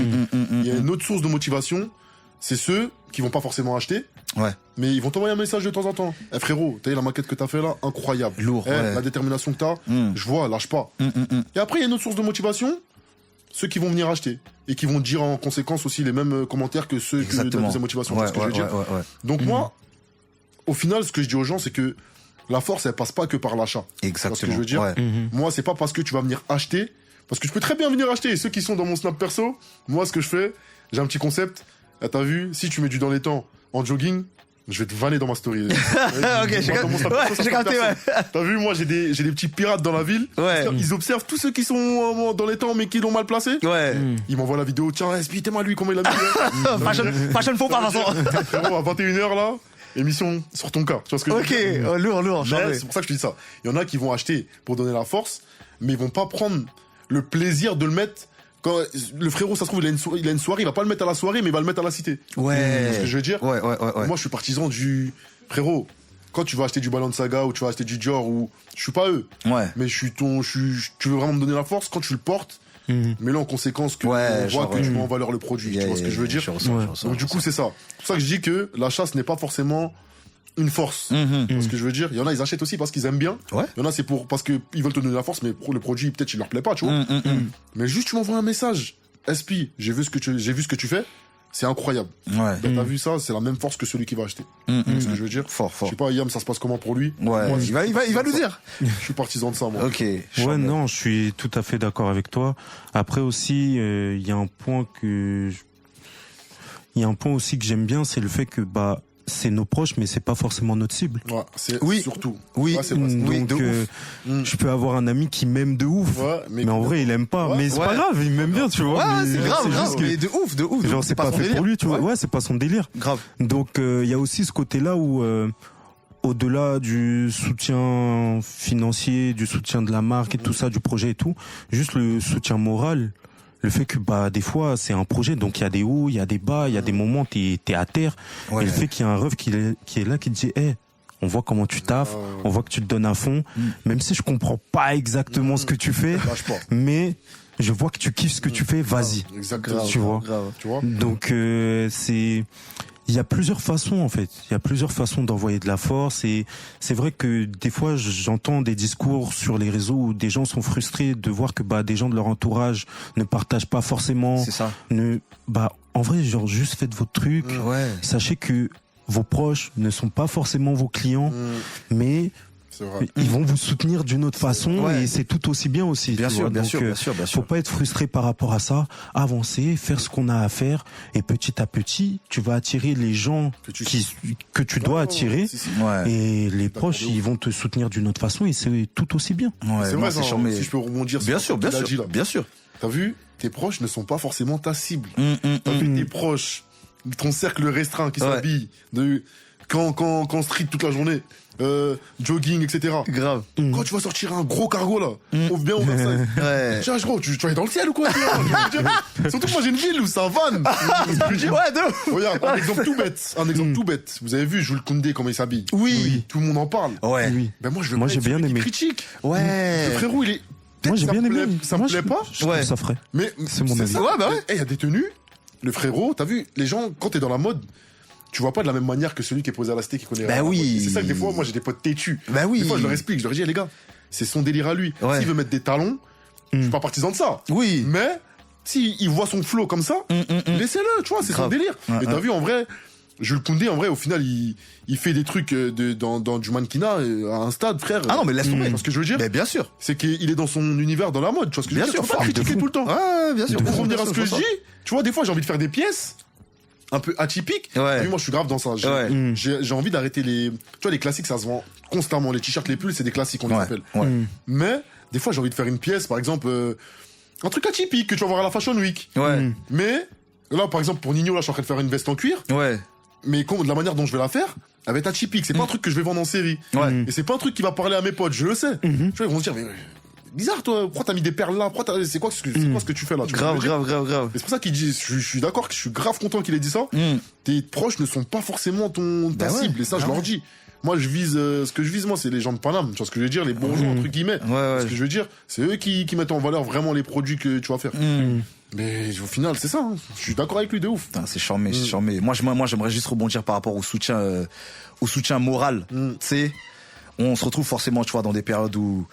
Il y a une autre source de motivation, c'est ceux qui vont pas forcément acheter, Ouais. mais ils vont t'envoyer un message de temps en temps. Frérot, t'as vu la maquette que t'as fait là? Incroyable. Lourd, ouais. La détermination que t'as, je vois, lâche pas. Et après, il y a une autre source de motivation, ceux qui vont venir acheter. Et qui vont dire en conséquence aussi les mêmes commentaires que ceux de la deuxième motivation. Ouais, C'est ce que je veux dire. ouais. Donc moi, au final, ce que je dis aux gens, c'est que la force, elle passe pas que par l'achat. Exactement. C'est ce que je veux dire. Ouais. Moi, c'est pas parce que tu vas venir acheter, parce que je peux très bien venir acheter. Et ceux qui sont dans mon snap perso, moi, ce que je fais, j'ai un petit concept. T'as vu, si tu mets du dans les temps en jogging, je vais te vanner dans ma story. Ok, j'ai capté, ouais. T'as vu, moi, j'ai des petits pirates dans la ville. Ouais. Ils observent tous ceux qui sont dans les temps, mais qui l'ont mal placé. Ouais. Ils m'envoient la vidéo. Tiens, expliquez-moi lui comment il a mis. Fashion faux pas, façon. Frérot, à 21h, là, émission sur ton cas. Tu vois ce que je veux Ok, dire? lourd, Mais charmé. c'est pour ça que je te dis ça. Il y en a qui vont acheter pour donner la force, mais ils vont pas prendre le plaisir de le mettre. Quand le frérot, ça se trouve, il a une soirée, il va pas le mettre à la soirée, mais il va le mettre à la cité. Ouais. Tu vois ce que je veux dire? Ouais. Moi, je suis partisan du frérot. Quand tu vas acheter du Balenciaga ou tu vas acheter du Dior ou je suis pas eux, Ouais. mais tu veux vraiment me donner la force quand tu le portes. Mais là, en conséquence, que Ouais, on voit genre, que tu mets en valeur le produit. Tu vois ce que je veux dire? Je ressens. Donc du coup, c'est ça. C'est pour ça que je dis que l'achat, ce n'est pas forcément une force. Tu vois ce que je veux dire? Il y en a, ils achètent aussi parce qu'ils aiment bien. Ouais. Il y en a, c'est parce qu'ils veulent te donner la force, mais le produit, peut-être, il leur plaît pas, tu vois. Mais juste, tu m'envoies un message. SP, j'ai vu ce que tu fais. C'est incroyable. Ouais. Ben, t'as vu ça, c'est la même force que celui qui va acheter. Tu vois ce que je veux dire? Fort. Je sais pas, Yam, ça se passe comment pour lui? Ouais. Moi, Il va nous dire. Je suis partisan de ça, moi. Ok. Ouais, non, je suis tout à fait d'accord avec toi. Après aussi, il y a un point aussi que j'aime bien, c'est le fait que c'est nos proches, mais c'est pas forcément notre cible. Ouais, c'est Oui. surtout. Oui. Ouais, c'est vrai. Oui, Donc, de ouf. je peux avoir un ami qui m'aime de ouf, Ouais, mais en vrai, il aime pas. Ouais. Mais c'est pas Ouais. grave, il m'aime bien, tu vois. Ouais, mais c'est grave. juste que, Mais de ouf. genre, c'est pas son fait délire. pour lui, tu vois. Ouais. Ouais, c'est pas son délire. Grave. Donc, il y a aussi ce côté-là où, au-delà du soutien financier, du soutien de la marque et tout ça, du projet et tout, juste le soutien moral, le fait que des fois c'est un projet, donc il y a des hauts, il y a des bas, il y a des moments t'es à terre, Ouais. et le fait qu'il y a un ref qui est là qui te dit on voit comment tu taffes, on voit que tu te donnes à fond, même si je comprends pas exactement ce que tu fais, Lâche pas. mais je vois que tu kiffes ce que tu fais, vas-y. Exactement. Tu vois. Grave. Tu vois? Donc il y a plusieurs façons en fait. Il y a plusieurs façons d'envoyer de la force et c'est vrai que des fois j'entends des discours sur les réseaux où des gens sont frustrés de voir que des gens de leur entourage ne partagent pas forcément. C'est ça. En vrai, genre juste faites votre truc. Ouais. Sachez que vos proches ne sont pas forcément vos clients, mais C'est vrai. ils vont vous soutenir d'une autre façon Ouais. et c'est tout aussi bien aussi. Bien tu sûr, vois. bien Donc, sûr, bien sûr. faut pas être frustré par rapport à ça, avancer, faire ce qu'on a à faire et petit à petit, tu vas attirer les gens que tu dois attirer Si. Ouais. et les proches, ils vont te soutenir d'une autre façon et c'est tout aussi bien. Ouais, C'est non, vrai, c'est ça, charmé. si je peux rebondir Bien sur sûr, ce bien qu'il a dit, là. sûr, bien sûr. T'as vu, tes proches ne sont pas forcément ta cible. T'as vu, tes proches, ton cercle restreint qui Ouais. s'habille, quand street toute la journée, jogging, etc. Grave. Quand tu vas sortir un gros cargo là, bien oversize. Ouais. Tiens, gros, tu vas aller dans le ciel ou quoi? Surtout que moi j'ai une ville où ça vanne. Ouais, de ouf. Regarde, un exemple tout bête. Vous avez vu Jules Koundé comment il s'habille? Oui. Tout le monde en parle. Ouais. Oui. Ben moi je veux Moi, pas j'ai être bien celui qui aimé. critique. Ouais. Le frérot il est. Moi j'ai Ça bien me aimé. plaît- ça me Moi, plaît pas. Je Ouais. trouve ça frais. Mais C'est mon avis. ça. Ouais, bah ouais. Il y a des tenues. Le frérot, t'as vu, les gens, quand t'es dans la mode, tu vois pas de la même manière que celui qui est posé à la cité qui connaît Bah rien à la oui. mode. Et c'est ça que des fois, moi j'ai des potes têtus. Bah oui. Des fois, je leur explique, je leur dis, les gars, c'est son délire à lui. Ouais. S'il veut mettre des talons, je suis pas partisan de ça. Oui. Mais, s'il voit son flow comme ça, laissez-le, tu vois, c'est son Grave. délire. Ouais, Mais t'as vu, en vrai, Jules Koundé, en vrai, au final, il fait des trucs dans du mannequinat à un stade, frère. Ah non, mais laisse tomber. Tu vois ce que je veux dire? Mais bien sûr. C'est qu'il est dans son univers, dans la mode, tu vois ce que je veux Bien dire? sûr, Tu peux pas fort, le critiquer de tout le temps. Ouais, bien sûr. Pour revenir à ce que Bien je sûr, dis, tu vois, des fois, j'ai envie de faire des pièces un peu atypiques. Ouais. Oui, moi, je suis grave dans ça. Ouais. J'ai envie d'arrêter les... Tu vois, les classiques, ça se vend constamment. Les t-shirts, les pulls, c'est des classiques, on les Ouais. appelle. Ouais. Mais, des fois, j'ai envie de faire une pièce, par exemple, un truc atypique que tu vas voir à la Fashion Week. Ouais. Mais, Là, par exemple, pour Nino, là, je suis en train de faire une veste en cuir. Ouais. Mais de la manière dont je vais la faire, elle va être atypique. C'est pas un truc que je vais vendre en série. Ouais. Et c'est pas un truc qui va parler à mes potes, je le sais. Tu vois, ils vont se dire, mais bizarre, toi, pourquoi t'as mis des perles là? C'est quoi ce que tu fais là? Grave. Et c'est pour ça qu'il dit, je suis d'accord, que je suis grave content qu'il ait dit ça. Tes proches ne sont pas forcément ta cible. Et ça, je leur dis. Moi, je vise, ce que je vise, moi, c'est les gens de Paname. Tu vois ce que je veux dire? Les bourgeois, entre guillemets. Ce que je veux dire, c'est eux qui mettent en valeur vraiment les produits que tu vas faire. Mais au final, c'est ça. Hein. Je suis d'accord avec lui de ouf. Putain, c'est charmé, c'est charmé. Moi, j'aimerais juste rebondir par rapport au soutien moral. Tu sais, on se retrouve forcément, tu vois, dans des périodes où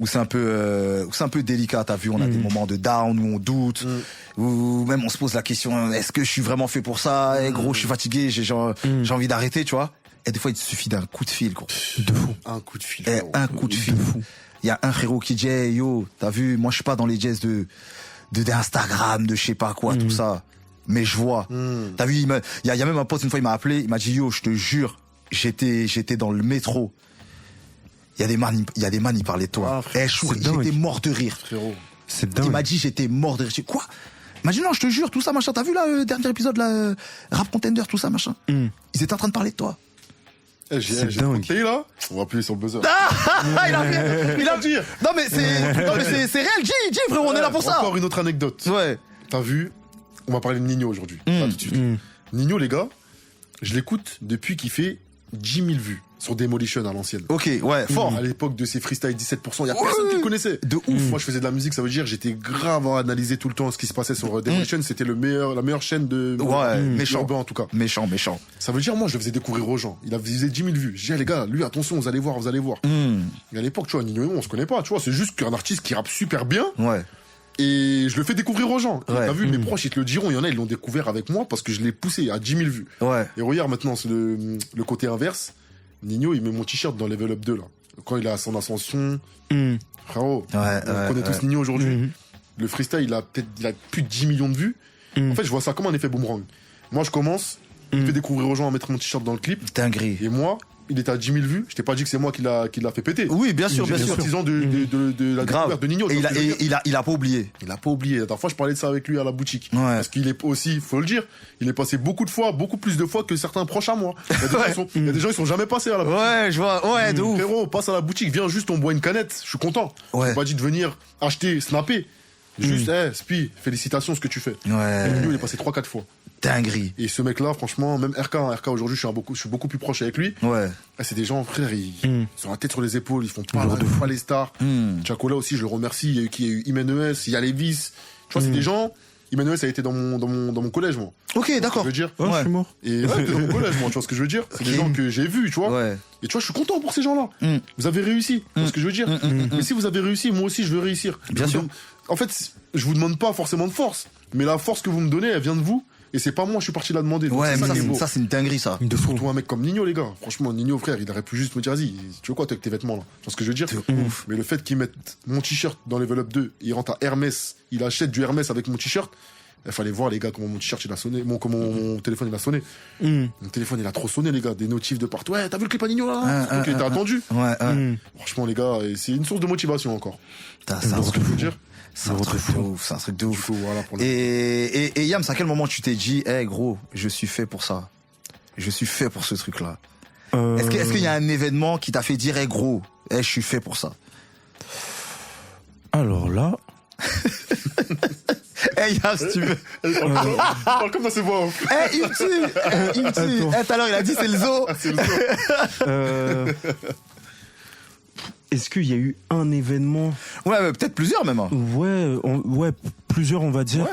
c'est un peu délicat. T'as vu, on a des moments de down où on doute, où même on se pose la question, est-ce que je suis vraiment fait pour ça? Gros, je suis fatigué, j'ai envie d'arrêter, tu vois. Et des fois, il te suffit d'un coup de fil, gros. De fou. Un coup de fil. Un coup de fil. Il y a un frérot qui dit, hey, yo, t'as vu, moi, je suis pas dans les jazz d'Instagram, de je sais pas quoi, tout ça. Mais je vois. T'as vu, il y a même un pote, une fois, il m'a appelé, il m'a dit, yo, je te jure, j'étais dans le métro. Il y a des man, ils parlaient de toi. J'étais mort de rire. Frérot. C'est dingue. Il m'a dit, j'étais mort de rire. J'ai dit, quoi? Il m'a dit, non, je te jure, tout ça, machin. T'as vu, là, le dernier épisode, là, Rap Contender, tout ça, machin. Ils étaient en train de parler de toi. J'ai dingue. Là, on va appuyer sur le buzzer. Il a dit. Non, mais c'est réel, G, frérot, on est là pour ça. Encore une autre anecdote. Ouais. T'as vu, on va parler de Nino aujourd'hui. Là, tout de suite. Nino, les gars, je l'écoute depuis qu'il fait 10 000 vues sur Demolition à l'ancienne. Ok, ouais, fort. À l'époque de ses freestyles 17%, il y a personne qui le connaissait. De ouf. Moi, je faisais de la musique, ça veut dire j'étais grave à analyser tout le temps ce qui se passait sur Demolition. C'était la meilleure chaîne de méchant urbain en tout cas. Méchant. Ça veut dire moi, je le faisais découvrir aux gens. Il faisait 10 000 vues. Je disais les gars, lui attention, vous allez voir. Et à l'époque, tu vois, Nino et moi, on se connaît pas, tu vois, c'est juste qu'un artiste qui rappe super bien. Ouais. Et je le fais découvrir aux gens. T'as vu, mes proches, ils te le diront. Il y en a, ils l'ont découvert avec moi parce que je l'ai poussé à 10 000 vues. Ouais. Et regarde maintenant, c'est le côté inverse. Nino, il met mon t-shirt dans Level Up 2, là. Quand il a son ascension. Frérot, on connaît tous Nino aujourd'hui. Le freestyle, il a plus de 10 millions de vues. En fait, je vois ça comme un effet boomerang. Moi, je commence, je fais découvrir aux gens à mettre mon t-shirt dans le clip. Dinguerie. Et moi, il était à 10 000 vues. Je t'ai pas dit que c'est moi qui l'a fait péter. Oui, bien sûr. Partisan de la découverte de Nino. Et il a pas oublié. Il a pas oublié. La dernière fois, je parlais de ça avec lui à la boutique. Ouais. Parce qu'il est aussi, faut le dire, il est passé beaucoup plus de fois que certains proches à moi. Il y a des gens, ils sont jamais passés à la boutique. Ouais, je vois. Ouais, de ouf. Frérot, passe à la boutique, viens juste, on boit une canette. Je suis content. Ouais. Je t'ai pas dit de venir acheter, snapper. Juste, Spi, félicitations ce que tu fais. Ouais. Nino, il est passé 3-4 fois. Dinguerie. Et ce mec-là, franchement, même RK aujourd'hui, je suis beaucoup plus proche avec lui. Ouais. C'est des gens, frère, ils ont la tête sur les épaules, ils font pas les stars. Chacola aussi, je le remercie. Il y a eu Imenes, il y a Levis. Tu vois, c'est des gens. Imenes a été dans mon collège, moi. Ok, d'accord. Je veux dire. Je suis mort. Et ouais, t'es dans mon collège, moi, tu vois ce que je veux dire. C'est des gens que j'ai vus, tu vois. Ouais. Et tu vois, je suis content pour ces gens-là. Vous avez réussi. Tu vois ce que je veux dire. Mais si vous avez réussi, moi aussi, je veux réussir. Bien sûr. En fait, je vous demande pas forcément de force. Mais la force que vous me donnez, elle vient de vous. Et c'est pas moi, je suis parti la demander. Ouais, mais c'est ça, c'est une dinguerie, ça. Surtout un mec comme Nino, les gars. Franchement, Nino, frère, il aurait pu juste me dire, vas-y, tu veux quoi, toi, avec tes vêtements, là? Tu vois ce que je veux dire? Ouf. Mais le fait qu'il mette mon t-shirt dans Level Up 2, il rentre à Hermès, il achète du Hermès avec mon t-shirt. Il fallait voir, les gars, comment mon t-shirt, il a sonné, comment mon téléphone, il a sonné. Mon téléphone, il a trop sonné, les gars. Des notifs de partout. Ouais, t'as vu le clip à Nino, là? Il était attendu. Ouais. Franchement, les gars, c'est une source de motivation encore. C'est un truc de dire. C'est un truc de ouf. C'est un truc de ouf. Voilà, Et Yams, à quel moment tu t'es dit, gros, je suis fait pour ça. Je suis fait pour ce truc-là. Est-ce qu'il y a un événement qui t'a fait dire, gros, je suis fait pour ça? Alors là. Yams, tu veux. Parle comme dans ses voix. Il me tue. Tout à l'heure, il a dit, c'est le zoo. C'est le zoo. Est-ce qu'il y a eu un événement? Ouais, peut-être plusieurs même. Ouais, plusieurs, on va dire.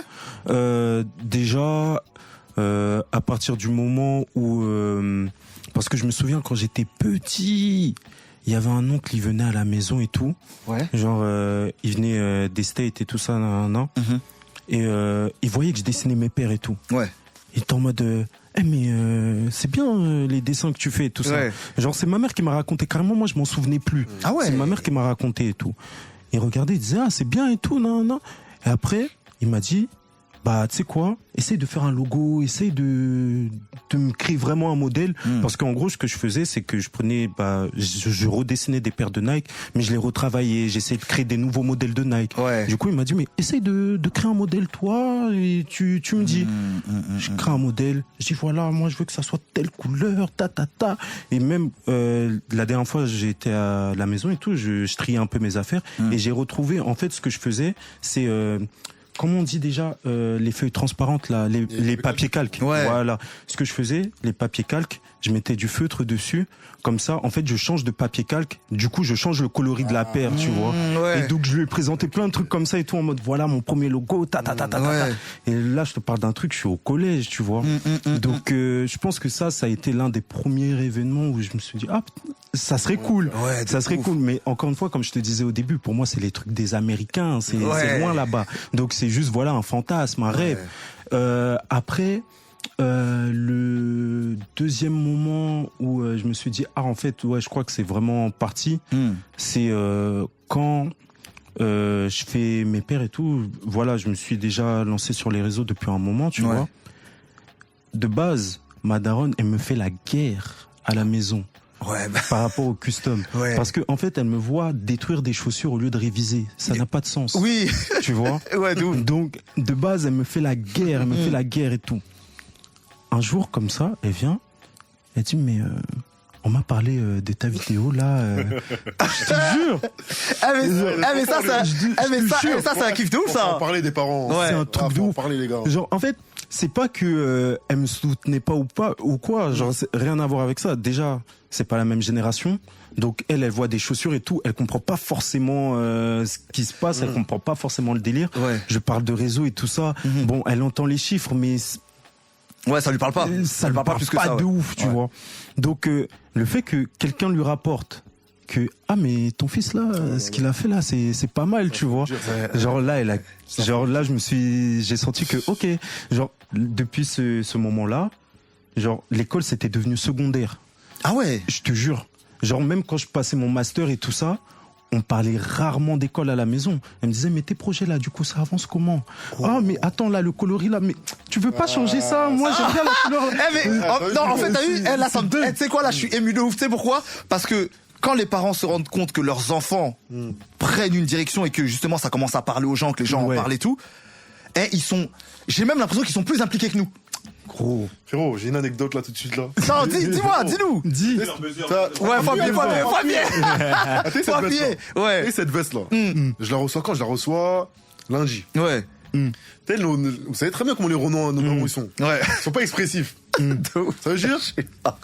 Ouais. Déjà, à partir du moment où, parce que je me souviens quand j'étais petit, il y avait un oncle, il venait à la maison et tout. Ouais. Genre, il venait des States et tout ça, et il voyait que je dessinais mes pères et tout. Ouais. Il était en mode. Mais c'est bien les dessins que tu fais et tout ça. Ouais. Genre c'est ma mère qui m'a raconté, carrément moi je m'en souvenais plus. Ah ouais. C'est ma mère qui m'a raconté et tout. Il regardait, il disait c'est bien et tout, non. Et après il m'a dit bah tu sais quoi, essaye de faire un logo, essaye de me créer vraiment un modèle, parce qu'en gros ce que je faisais c'est que je prenais, je redessinais des paires de Nike, mais je les retravaillais, j'essayais de créer des nouveaux modèles de Nike. Du coup il m'a dit mais essaye de créer un modèle toi et tu me dis. Je crée un modèle, je dis voilà moi je veux que ça soit telle couleur, et même la dernière fois j'étais à la maison et tout, je triais un peu mes affaires et j'ai retrouvé en fait ce que je faisais c'est comment on dit déjà les feuilles transparentes là, les papiers calques. Voilà. Ce que je faisais, les papiers calques, je mettais du feutre dessus. Comme ça, en fait, je change de papier calque. Du coup, je change le coloris de la paire, tu vois. Et donc, je lui ai présenté plein de trucs comme ça et tout en mode voilà mon premier logo, Et là, je te parle d'un truc, je suis au collège, tu vois. Donc, je pense que ça a été l'un des premiers événements où je me suis dit ah ça serait cool, ça serait cool. Mais encore une fois, comme je te disais au début, pour moi, c'est les trucs des Américains, c'est loin là-bas. Donc, c'est juste voilà un fantasme, un rêve. Après. Le deuxième moment où je me suis dit en fait je crois que c'est vraiment parti, c'est quand je fais mes paires et tout, voilà, je me suis déjà lancé sur les réseaux depuis un moment, tu vois. De base, ma daronne, elle me fait la guerre à la maison. Par rapport au custom. Parce que, en fait, elle me voit détruire des chaussures au lieu de réviser. Ça n'a pas de sens. Tu vois? Donc, de base, elle me fait la guerre, et tout. Un jour, comme ça, elle vient, elle dit, mais, on m'a parlé de ta vidéo, là, je te jure. Ça, c'est un kiff de ouf, ça. On va parler des parents. C'est un truc de ouf. Parler, les gars. Genre, en fait, c'est pas que elle me soutenait pas ou quoi, genre rien à voir avec ça. Déjà, c'est pas la même génération. Donc elle voit des chaussures et tout, elle comprend pas forcément ce qui se passe, elle comprend pas forcément le délire. Je parle de réseau et tout ça. Bon, elle entend les chiffres mais ça lui parle pas. Ça lui parle pas plus que ça. Pas de ouf, tu vois. Donc le fait que quelqu'un lui rapporte que mais ton fils là, ce qu'il a fait là, c'est pas mal, tu vois. Genre là, j'ai senti que ok, genre depuis ce moment-là, genre l'école c'était devenu secondaire. Ah ouais. Je te jure. Genre même quand je passais mon master et tout ça, on parlait rarement d'école à la maison. Elle me disait mais tes projets là, du coup ça avance comment? Mais attends là le coloris là, mais tu veux pas changer ça? Moi j'aime bien la couleur. Non en fait t'as vu, là ça me, tu sais quoi là, je suis ému de ouf. Tu sais pourquoi? Parce que quand les parents se rendent compte que leurs enfants prennent une direction et que justement ça commence à parler aux gens, que les gens en parlent et tout, j'ai même l'impression qu'ils sont plus impliqués que nous. Gros. Frérot, j'ai une anecdote là tout de suite là. Non, dis-moi, dis-nous. Dis. Faut appuyer. Et cette veste là, je la reçois quand? Je la reçois lundi. Vous savez très bien comment les Renois, nos parents, ils sont. Ils sont pas expressif. Ça veut dire,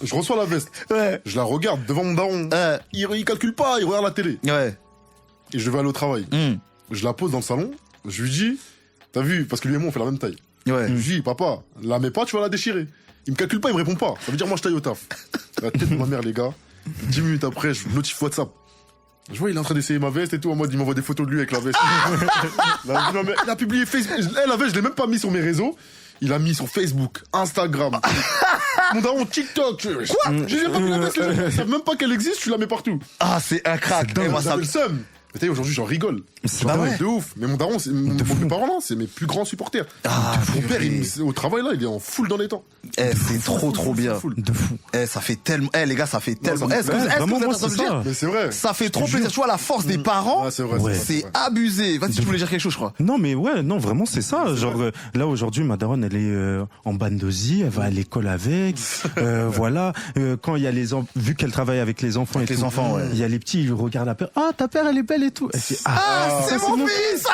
je reçois la veste. Je la regarde devant mon daron. Il calcule pas, il regarde la télé. Et je vais aller au travail. Je la pose dans le salon. Je lui dis, t'as vu, parce que lui et moi on fait la même taille. Je lui dis, papa, la mets pas, tu vas la déchirer. Il me calcule pas, il me répond pas. Ça veut dire moi je taille au taf. La tête de ma mère, les gars. 10 minutes après, je notifie WhatsApp. Je vois, il est en train d'essayer ma veste et tout, en mode, il m'envoie des photos de lui avec la veste. Il a publié Facebook. La veste, je l'ai même pas mis sur mes réseaux. Il a mis sur Facebook, Instagram. Mon daron, TikTok. Quoi? J'ai pas mis la veste, les gens. Ils savent même pas qu'elle existe, tu la mets partout. C'est un crack. Moi, ça me seum. Mais t'as vu, aujourd'hui, j'en rigole. C'est pas vrai. De ouf. Mais mon daron, mes parents là, c'est mes plus grands supporters. Mon père, au travail là, il est en full dans les temps. C'est trop bien. De fou. Ça fait tellement, les gars, ça fait tellement. Vraiment, moi, c'est ça. Mais c'est vrai. Ça fait trop plaisir. Tu vois, la force des parents. C'est vrai. C'est abusé. Vas-y, tu voulais dire quelque chose, je crois. Non, mais non, vraiment, c'est ça. Genre, là, aujourd'hui, ma daronne, elle est en bandosie, elle va à l'école avec. Voilà. Quand il y a vu qu'elle travaille avec les enfants il y a les petits, ils lui regardent la paire. Ta paire, elle est belle et tout. Elle fait, c'est mon fils!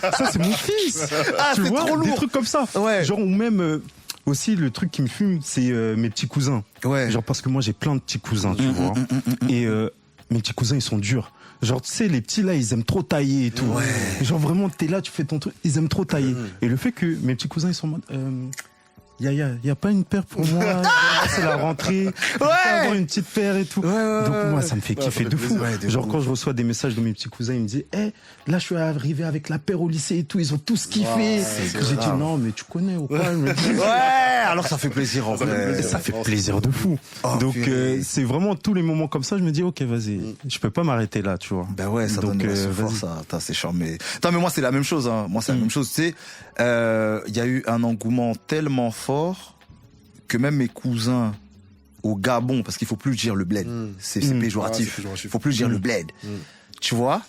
Ça, c'est mon fils! Tu c'est vois, trop lourd. des trucs comme ça. Genre, ou même, aussi, le truc qui me fume, c'est mes petits cousins. Genre, parce que moi, j'ai plein de petits cousins, tu vois. Et mes petits cousins, ils sont durs. Genre, tu sais, les petits, là, ils aiment trop tailler et tout. Genre, vraiment, t'es là, tu fais ton truc, ils aiment trop tailler. Et le fait que mes petits cousins, ils sont en mode... y a pas une paire pour moi. C'est la rentrée. Je peux avoir une petite paire et tout. Donc moi, ça me fait kiffer de fou. Genre quand je reçois des messages de mes petits cousins, ils me disent, là je suis arrivé avec la paire au lycée et tout, ils ont tous kiffé. J'ai dit non, mais tu connais ou pas? Alors ça fait plaisir en vrai. Ça fait plaisir de fou. Donc c'est vraiment tous les moments comme ça, je me dis ok, vas-y, je peux pas m'arrêter là, tu vois. Ben ouais, ça donne force, ça. C'est charmé. Attends, mais moi c'est la même chose. Moi c'est la même chose. Tu sais, il y a eu un engouement tellement fort que même mes cousins au Gabon, parce qu'il faut plus dire le bled, c'est péjoratif. Il faut plus dire le bled. Tu vois,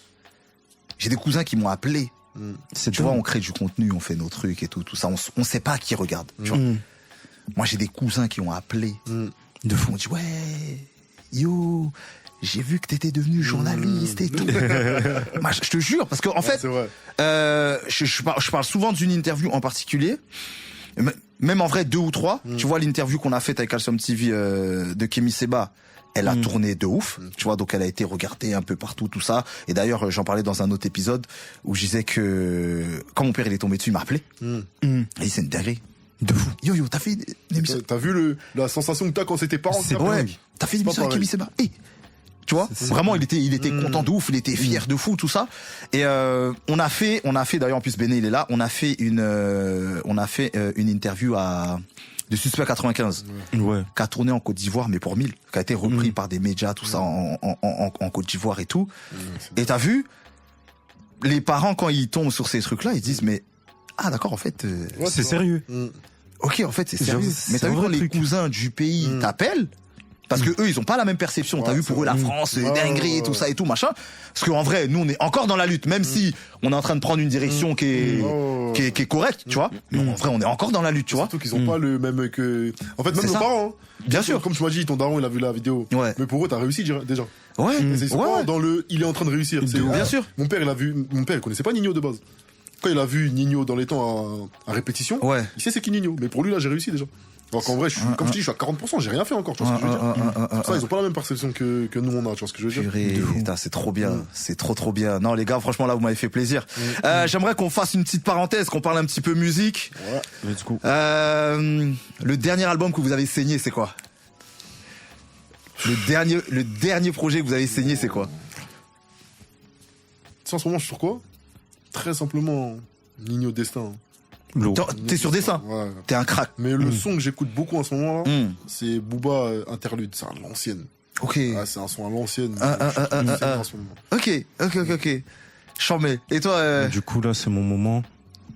j'ai des cousins qui m'ont appelé. Tu vois, on crée du contenu, on fait nos trucs et tout ça. On sait pas qui regarde. Tu vois. Moi, j'ai des cousins qui ont appelé. De fou. On dit ouais, yo, j'ai vu que t'étais devenu journaliste et tout. Moi, je te jure, parce que en fait, je parle souvent d'une interview en particulier. Même en vrai 2 ou 3, tu vois l'interview qu'on a faite avec Calcium TV de Kémy Seba, elle a tourné de ouf, tu vois, donc elle a été regardée un peu partout, tout ça. Et d'ailleurs, j'en parlais dans un autre épisode où je disais que quand mon père il est tombé dessus, il m'a appelé. Et c'est une dinguerie. De fou. Yo, t'as fait une émission. T'as vu la sensation que t'as quand c'était parents? Ouais, t'as fait une émission avec Kémy Seba. Tu vois, vraiment, il était content de ouf, il était fier de fou, tout ça. Et on a fait d'ailleurs en plus Béné il est là, on a fait une interview de Suspect 95, qui a tourné en Côte d'Ivoire, mais pour 1000, qui a été repris par des médias, tout ça en Côte d'Ivoire et tout. Et t'as vu, les parents quand ils tombent sur ces trucs-là, ils disent mais d'accord en fait, c'est sérieux. Ok en fait c'est sérieux. Mais t'as vu quand les cousins du pays t'appellent? Parce que eux, ils ont pas la même perception. T'as vu, pour eux, la France, dinguerie, tout ça et tout, machin. Parce qu'en vrai, nous, on est encore dans la lutte, même si on est en train de prendre une direction qui est correcte, tu vois. Mais en vrai, on est encore dans la lutte, tu vois. Surtout qu'ils ont pas le même que... En fait, même nos parents, bien sûr. Comme tu m'as dit, ton daron, il a vu la vidéo. Ouais. Mais pour eux, t'as réussi déjà. Ouais. C'est pas dans il est en train de réussir. Bien sûr. Mon père, il connaissait pas Nino de base. Quand il a vu Nino dans les temps à répétition, il sait c'est qui Nino. Mais pour lui, là, j'ai réussi déjà. Alors qu'en vrai, comme je dis, je suis à 40%, j'ai rien fait encore, tu vois ce que je veux dire. Ça, ils ont pas la même perception que nous on a, tu vois ce que je veux dire. Putain, c'est trop bien, c'est trop bien. Non les gars, franchement là, vous m'avez fait plaisir. J'aimerais qu'on fasse une petite parenthèse, qu'on parle un petit peu musique. Let's go. Le dernier album que vous avez saigné, c'est quoi? Le dernier projet que vous avez saigné, c'est quoi? Tu sais, en ce moment, je suis sur quoi? Très simplement, Nino Destin. T'es sur Dessin. Ouais. T'es un crack. Mais le son que j'écoute beaucoup en ce moment là, c'est Booba Interlude, c'est à l'ancienne. Ok. C'est un son à l'ancienne. Ok. Chambé. Et toi Du coup là c'est mon moment.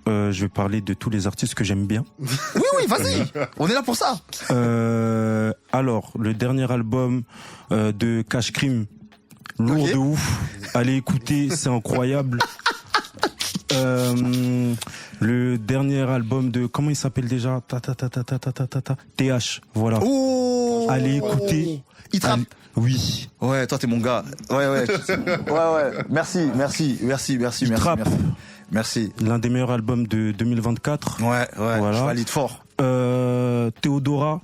Je vais parler de tous les artistes que j'aime bien. Oui, vas-y. On est là pour ça. Alors le dernier album de Cash Crime, lourd de ouf. Allez écouter, c'est incroyable. Le dernier album de, comment il s'appelle déjà? TH, voilà. Oh, allez écouter. Il trappe. Oui. Ouais, toi t'es mon gars. Ouais. Merci. Merci. L'un des meilleurs albums de 2024. Ouais. Voilà. Je valide fort. Théodora.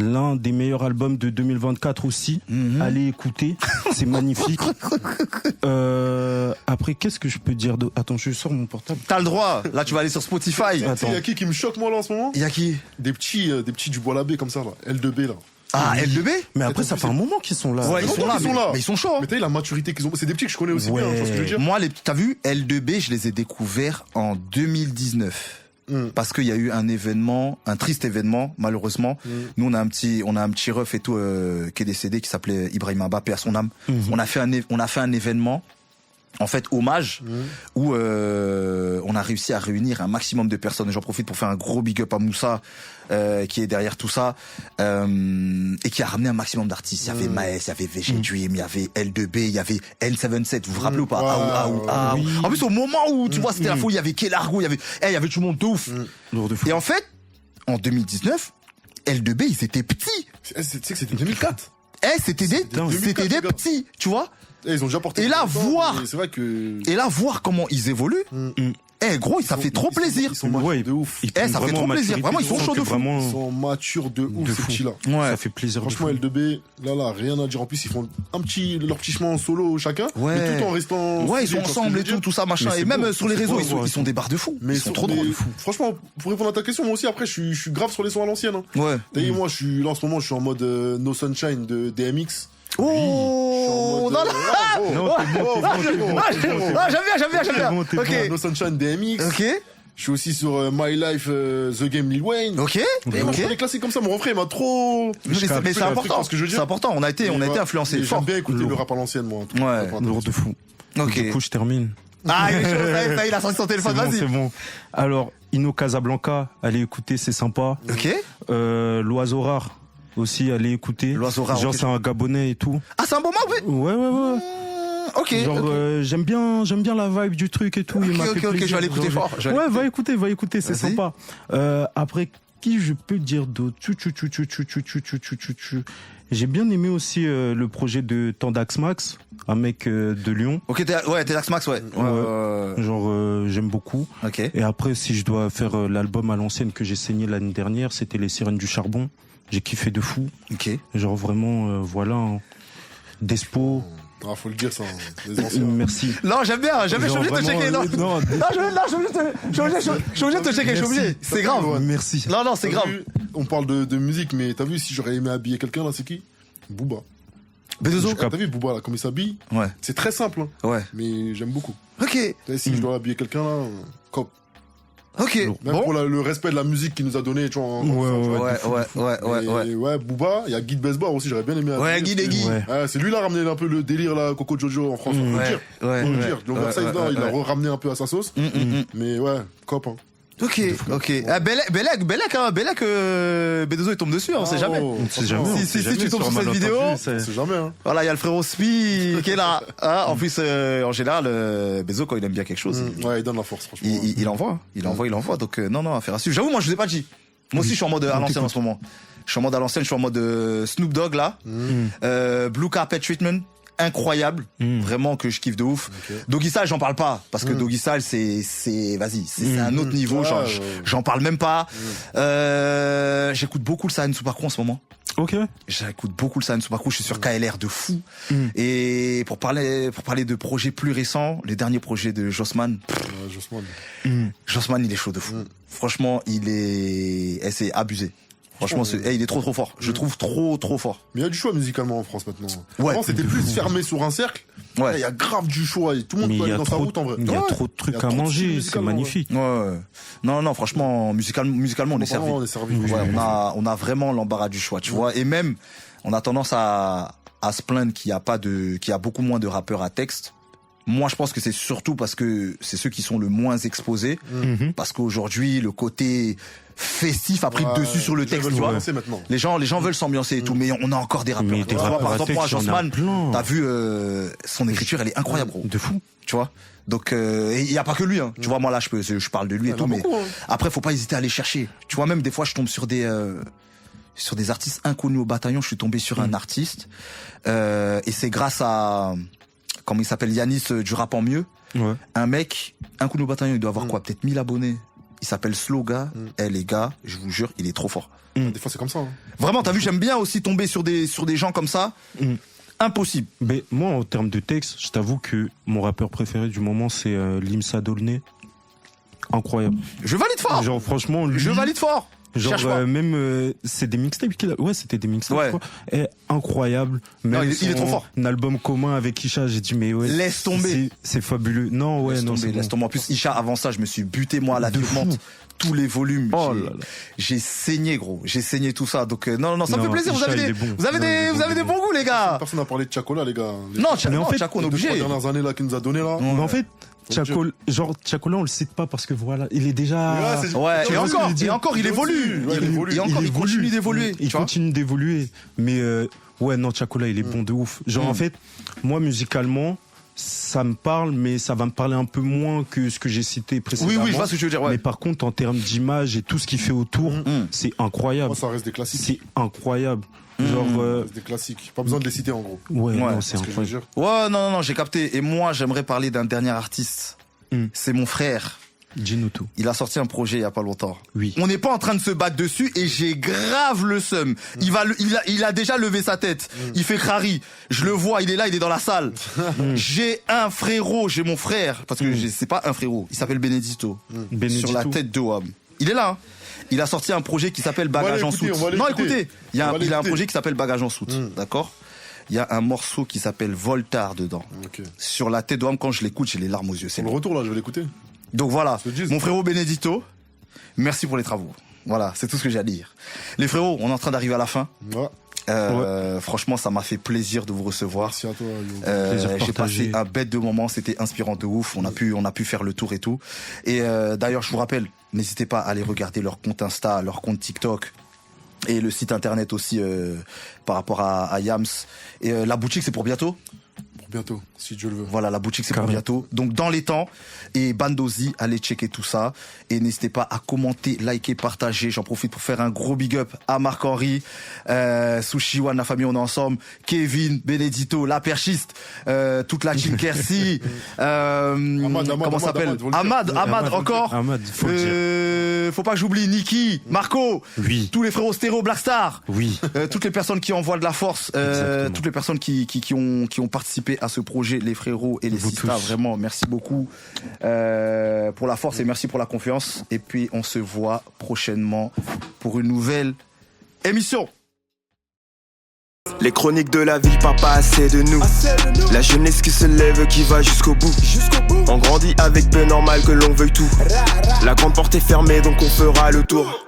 L'un des meilleurs albums de 2024 aussi. Allez écouter, c'est magnifique. Après, qu'est-ce que je peux dire de... Attends, je sors mon portable. T'as le droit. Là, tu vas aller sur Spotify. Il y a qui me choque moi là en ce moment? Il y a qui? Des petits du Bois-l'Abbé comme ça là, L2B là. Ah, L2B? Mais après, ça fait un moment qu'ils sont là. Ouais, ils sont là. Mais ils sont chauds. Mais t'as vu la maturité qu'ils ont. C'est des petits que je connais aussi bien, tu vois ce que je veux dire? Moi, t'as vu, L2B, je les ai découverts en 2019. Parce qu'il y a eu un triste événement, malheureusement. Nous, on a un petit ref et tout, qui est décédé, qui s'appelait Ibrahim Abba, paix à son âme. On a fait un événement, en fait, hommage, où on a réussi à réunir un maximum de personnes. Et j'en profite pour faire un gros big up à Moussa, qui est derrière tout ça, et qui a ramené un maximum d'artistes. Il y avait Maes, il y avait VG Dream, il y avait L2B, il y avait N77, vous vous rappelez ou pas? Oui. En plus, au moment où, tu vois, c'était la folie, il y avait Kelargo, il y avait tout le monde de ouf. Et en fait, en 2019, L2B, ils étaient petits. Tu sais que c'était 2004. C'était des petits, tu vois. Ils ont déjà porté. Et là, c'est vrai que. Et là, voir comment ils évoluent. gros, ça fait trop plaisir. Ils sont matures de ouf. Ça fait trop plaisir. Vraiment, ils sont chauds de fou. Ils sont matures de ouf, ces petits-là. Ouais. Ça fait plaisir. Franchement, L2B, là, rien à dire. En plus, ils font leur petit chemin en solo chacun. Ouais. Mais tout en restant. Ouais, ils sont ensemble et tout ça, machin. Et même sur les réseaux, ils sont des barres de fou. Mais ils sont trop drôles. Franchement, pour répondre à ta question, moi aussi, après, je suis grave sur les sons à l'ancienne. Ouais. T'as vu, moi, en ce moment, je suis en mode No Sunshine de DMX. Oh, non, j'aime bien. Ok. No Sunshine DMX. Ok. Je suis aussi sur My Life, The Game Lil Wayne. Ok. Et moi, je fais des classiques comme ça. Mon refrain, il m'a trop. Mais c'est important. Ce que je veux dire. C'est important. On a été influencés. J'aime bien écouter le rap à l'ancienne, moi. Ouais. Lourd de fou. Ok. Du coup, je termine. Ah, il a sorti son téléphone, vas-y. C'est bon. Alors, Inno Casablanca, allez écouter, c'est sympa. Ok. L'Oiseau Rare aussi, allez écouter. L'Oiseau Rare. Genre, c'est un Gabonais et tout. Ah, c'est un bon mec, ouais. Ok. Genre, j'aime bien la vibe du truc et tout. Ok, je vais aller écouter fort. Ouais, va écouter, c'est sympa. Après, qui je peux dire d'autre? J'ai bien aimé aussi le projet de Tandax Max, un mec de Lyon. Ok, Tandax Max, ouais. Genre, j'aime beaucoup. Ok. Et après, si je dois faire l'album à l'ancienne que j'ai saigné l'année dernière, c'était Les Sirènes du Charbon. J'ai kiffé de fou. Ok. Genre vraiment, voilà. Despo. Ah, faut le dire, ça. Les anciens. Merci. Non, j'aime bien, je suis obligé de te checker. Non, je suis obligé de te checker, je suis obligé. C'est grave. Merci. Non, c'est grave. On parle de musique, mais t'as vu, si j'aurais aimé habiller quelqu'un, là, c'est qui? Booba. B2O. T'as vu Booba, là, comme il s'habille? Ouais. C'est très simple, hein. Ouais. Mais j'aime beaucoup. Ok. Si je dois habiller quelqu'un, là, cop. Ok. Même pour le respect de la musique qu'il nous a donné, tu vois. Ouais. Booba, il y a Guy de Besbar aussi, j'aurais bien aimé. Ouais, Guy. Ouais, c'est lui, là, ramené un peu le délire, là, Coco Jojo en France. Faut le dire. L'Oversize, là, il a ramené un peu à sa sauce. Mais ouais, cop, hein. Ok. Ah, Bellec, B2O, il tombe dessus, on sait jamais. C'est jamais. Si tu tombes sur cette vidéo. C'est jamais, hein. Voilà, il y a le frérot Spi qui est là. En plus, en général, B2O, quand il aime bien quelque chose. Ouais, il donne la force, franchement. Il envoie. Donc, non, affaire à suivre. J'avoue, moi, je vous ai pas dit. Moi aussi, je suis en mode à l'ancienne en ce moment. Je suis en mode Snoop Dogg, là. Blue Carpet Treatment. Incroyable, vraiment que je kiffe de ouf. Doggy Style, j'en parle pas parce que Doggy Style c'est un autre niveau, j'en parle même pas. J'écoute beaucoup le Sahan Soupakou en ce moment. Ok. J'écoute beaucoup le Sahan Soupakou, je suis sur KLR de fou. Et pour parler de projets plus récents, les derniers projets de Jossman. Jossman, il est chaud de fou. Franchement, c'est abusé. Franchement, il est trop fort. Je trouve trop fort. Mais il y a du choix musicalement en France maintenant. Ouais. Avant, c'était plus fermé sur un cercle. Ouais. Il y a grave du choix. Tout le monde peut aller dans sa route en vrai. Il y a trop de trucs à manger. C'est magnifique. Ouais. Non, franchement, musicalement, on est servi. On est servi. Ouais, on a vraiment l'embarras du choix, tu vois. Et même, on a tendance à se plaindre qu'il y a beaucoup moins de rappeurs à texte. Moi, je pense que c'est surtout parce que c'est ceux qui sont le moins exposés. Parce qu'aujourd'hui, le côté festif a pris le dessus sur le texte, tu vois. Les gens veulent s'ambiancer et tout, mais on a encore des rappeurs. Mais des rappeurs par exemple, moi, Jossman, t'as vu, son écriture, elle est incroyable, gros. De fou. Tu vois. Donc, il y a pas que lui, hein. Tu vois, moi, là, je parle de lui et tout, mais après, faut pas hésiter à aller chercher. Tu vois, même des fois, je tombe sur des artistes inconnus au bataillon. Je suis tombé sur un artiste, et c'est grâce à, comment il s'appelle, Yanis du rap en mieux. Ouais. Un mec, inconnu au bataillon, il doit avoir quoi, peut-être 1000 abonnés. Il s'appelle Sloga. Les gars, je vous jure, il est trop fort. Des fois, c'est comme ça. Hein. Vraiment, t'as vu, j'aime bien aussi tomber sur des gens comme ça. Impossible. Mais moi, en termes de texte, je t'avoue que mon rappeur préféré du moment, c'est Limsa Dolné. Incroyable. Je valide fort. Genre, franchement, je valide fort. Genre, même, c'est des mixtapes qu'il a. Ouais, c'était des mixtapes. Ouais. Et incroyable. Même non, il est trop fort. Un album commun avec Isha, j'ai dit, mais ouais. Laisse tomber. C'est fabuleux. Non, ouais, laisse tomber. En plus, Isha, avant ça, je me suis buté, moi, à la tourmente. Tous les volumes. Oh là là. J'ai saigné, gros. J'ai saigné tout ça. Donc, non, ça me fait plaisir. Vous avez des bons goûts, les gars. Personne n'a parlé de Chaco, là, les gars. Non, Chaco, on est obligé. Les dernières années, là, qu'il nous a donné, là. Mais en fait, Chaco là, on le cite pas parce que voilà, il est déjà. Ouais, et encore, il évolue. Il continue d'évoluer. Il continue d'évoluer. Mais, ouais, non, Chaco là, il est bon de ouf. Genre, en fait, moi, musicalement, ça me parle, mais ça va me parler un peu moins que ce que j'ai cité précédemment. Oui, je vois ce que tu veux dire, ouais. Mais par contre, en termes d'image et tout ce qu'il fait autour, c'est incroyable. Moi, ça reste des classiques. C'est incroyable. Genre, c'est des classiques. Pas besoin de les citer, en gros. Ouais, non, c'est incroyable. Ouais, non, j'ai capté. Et moi, j'aimerais parler d'un dernier artiste. C'est mon frère. Dis-nous tout. Il a sorti un projet il y a pas longtemps. Oui. On n'est pas en train de se battre dessus et j'ai grave le seum. Il a déjà levé sa tête. Il fait crari. Je le vois, il est là, il est dans la salle. J'ai un frérot, j'ai mon frère, parce que c'est pas un frérot. Il s'appelle Benedito. Sur la tête de WAM. Il est là. Hein. Il a sorti un projet qui s'appelle Bagage en soute. Non, écoutez, il a un projet qui s'appelle Bagage en soute. D'accord? Il y a un morceau qui s'appelle Voltard dedans. Okay. Sur la tête de WAM, quand je l'écoute, j'ai les larmes aux yeux. C'est le retour là, je vais l'écouter. Donc voilà, mon frérot Benedito, merci pour les travaux. Voilà, c'est tout ce que j'ai à dire. Les frérots, on est en train d'arriver à la fin. Franchement, ça m'a fait plaisir de vous recevoir. Merci à toi. J'ai passé un bête de moment, c'était inspirant de ouf. On a pu faire le tour et tout. Et d'ailleurs, je vous rappelle, n'hésitez pas à aller regarder leur compte Insta, leur compte TikTok. Et le site internet aussi par rapport à Yams. Et la boutique, c'est pour bientôt? Bientôt, si Dieu le veut. Voilà, la boutique c'est pour bientôt. Donc dans les temps, et Bandozi, allez checker tout ça. Et n'hésitez pas à commenter, liker, partager. J'en profite pour faire un gros big up à Marc-Henri, Sushi One, la famille on est ensemble, Kevin, Benedito, la perchiste, toute la team Kersi, comment s'appelle Ahmad encore. Ahmad, faut pas que j'oublie Niki, Marco, oui. Tous les frérots Stéro, Blackstar, oui. Toutes les personnes qui envoient de la force, toutes les personnes qui ont participé à ce projet, les frérots et les sistas, vraiment merci beaucoup pour la force et merci pour la confiance. Et puis on se voit prochainement pour une nouvelle émission. Les chroniques de la ville, papa, assez de nous. La jeunesse qui se lève, qui va jusqu'au bout. On grandit avec peu normal que l'on veuille tout. La grande porte est fermée, donc on fera le tour.